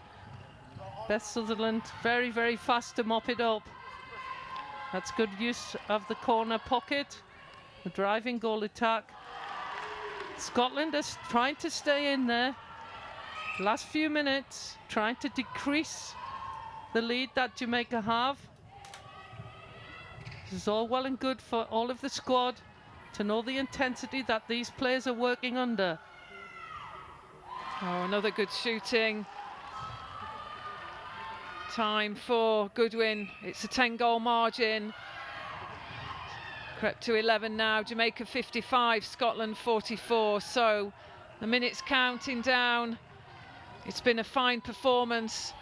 Beth Sutherland very, very fast to mop it up. That's good use of the corner pocket. The driving goal attack. Scotland is trying to stay in there. Last few minutes, trying to decrease the lead that Jamaica have. This is all well and good for all of the squad to know the intensity that these players are working under. Oh, another good shooting time for Goodwin. It's a 10-goal margin. Crept to 11 now. Jamaica 55, Scotland 44. So the minutes counting down. It's been a fine performance.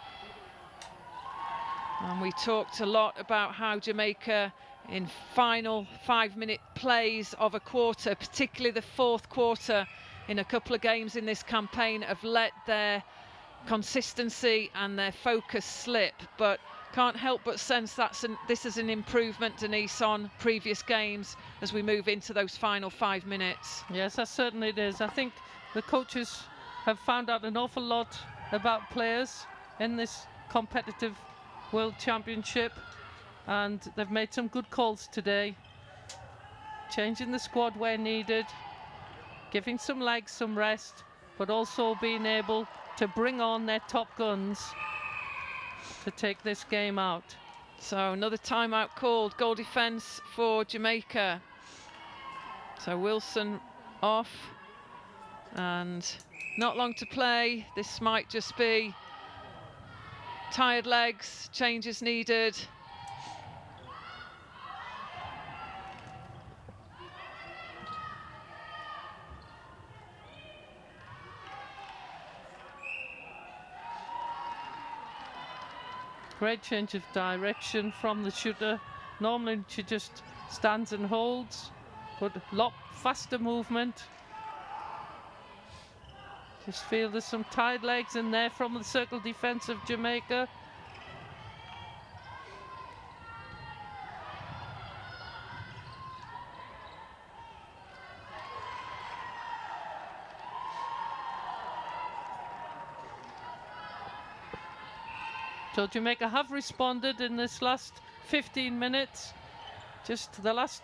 And we talked a lot about how Jamaica in final 5-minute plays of a quarter, particularly the fourth quarter in a couple of games in this campaign, have let their consistency and their focus slip, but can't help but sense this is an improvement, Denise, on previous games as we move into those final 5 minutes. Yes, that certainly it is. I think the coaches have found out an awful lot about players in this competitive World Championship, and they've made some good calls today, changing the squad where needed, giving some legs some rest, but also being able to bring on their top guns to take this game out. So another timeout called, goal defence for Jamaica. So Wilson off and not long to play. This might just be tired legs, changes needed. Great change of direction from the shooter. Normally she just stands and holds, but a lot faster movement. Just feel there's some tied legs in there from the circle defense of Jamaica. So Jamaica have responded in this last 15 minutes. Just the last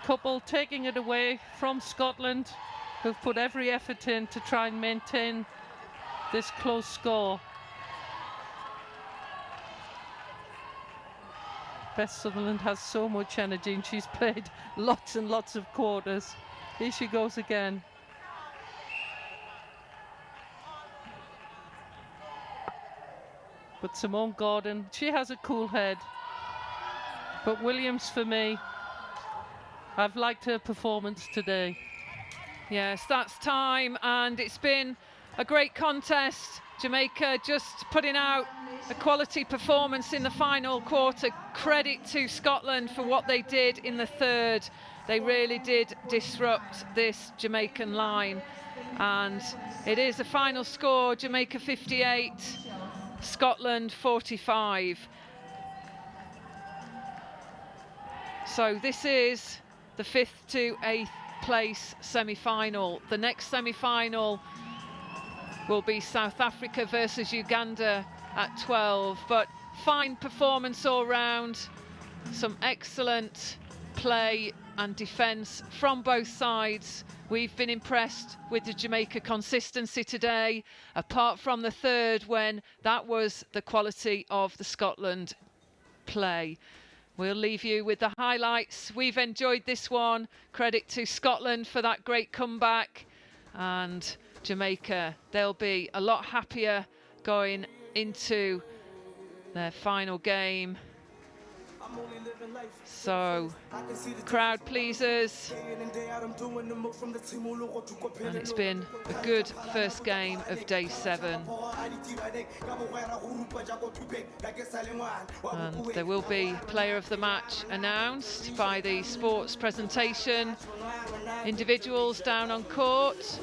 couple taking it away from Scotland, who've put every effort in to try and maintain this close score. Beth Sutherland has so much energy and she's played lots and lots of quarters. Here she goes again. But Simone Gordon, she has a cool head. But Williams, for me, I've liked her performance today. Yes, that's time, and it's been a great contest. Jamaica just putting out a quality performance in the final quarter. Credit to Scotland for what they did in the third. They really did disrupt this Jamaican line. And it is a final score, Jamaica 58, Scotland 45. So this is the 5th to 8th place semi-final. The next semi-final will be South Africa versus Uganda at 12. But fine performance all round, some excellent play and defence from both sides. We've been impressed with the Jamaica consistency today, apart from the third, when that was the quality of the Scotland play. We'll leave you with the highlights. We've enjoyed this one. Credit to Scotland for that great comeback. And Jamaica, they'll be a lot happier going into their final game. So, crowd pleasers, and it's been a good first game of day 7. And there will be player of the match announced by the sports presentation individuals down on court.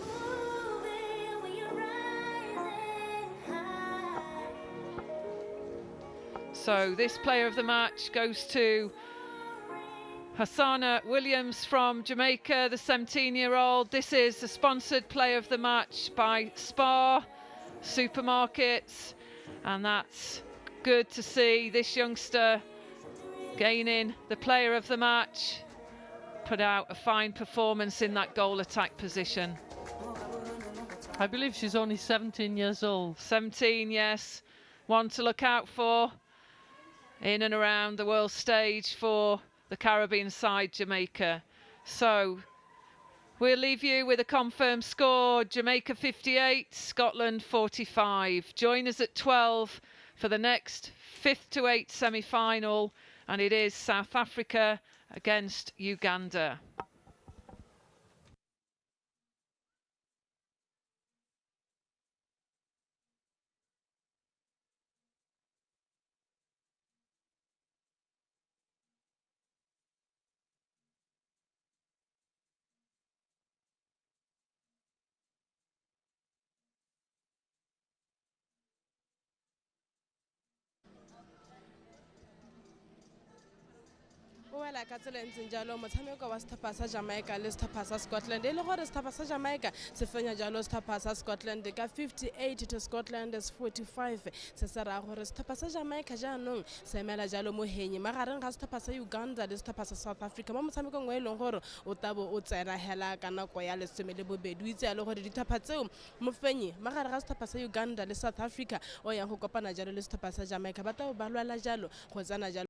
So this player of the match goes to Hassana Williams from Jamaica, the 17-year-old. This is a sponsored player of the match by Spar Supermarkets, and that's good to see this youngster gaining the player of the match. Put out a fine performance in that goal attack position. I believe she's only 17 years old. 17, yes. One to look out for in and around the world stage for the Caribbean side, Jamaica. So we'll leave you with a confirmed score: Jamaica 58, Scotland 45. Join us at 12 for the next 5th to 8th semi-final, and it is South Africa against Uganda. Well, ka tsela ntseng jalo motshameko wa setlhopha sa Jamaica le setlhopha sa Scotland e le gore setlhopha sa Jamaica se fenya jalo setlhopha sa Scotland ka 58 to Scotland's 45. Se se ra gore setlhopha sa Jamaica jaanong se emela jalo mo henye magareng ga setlhopha sa Uganda le setlhopha sa South Africa mo motshamekong wa e leng gore o tabo o tsena hela ka nako ya lesome le bobedi. O itse ya le gore ditlhopha tseo mofenyi magare ga setlhopha sa Uganda le South Africa o yang go kopana jalo le setlhopha sa Jamaica ba tla ba lwala jalo go tsana jalo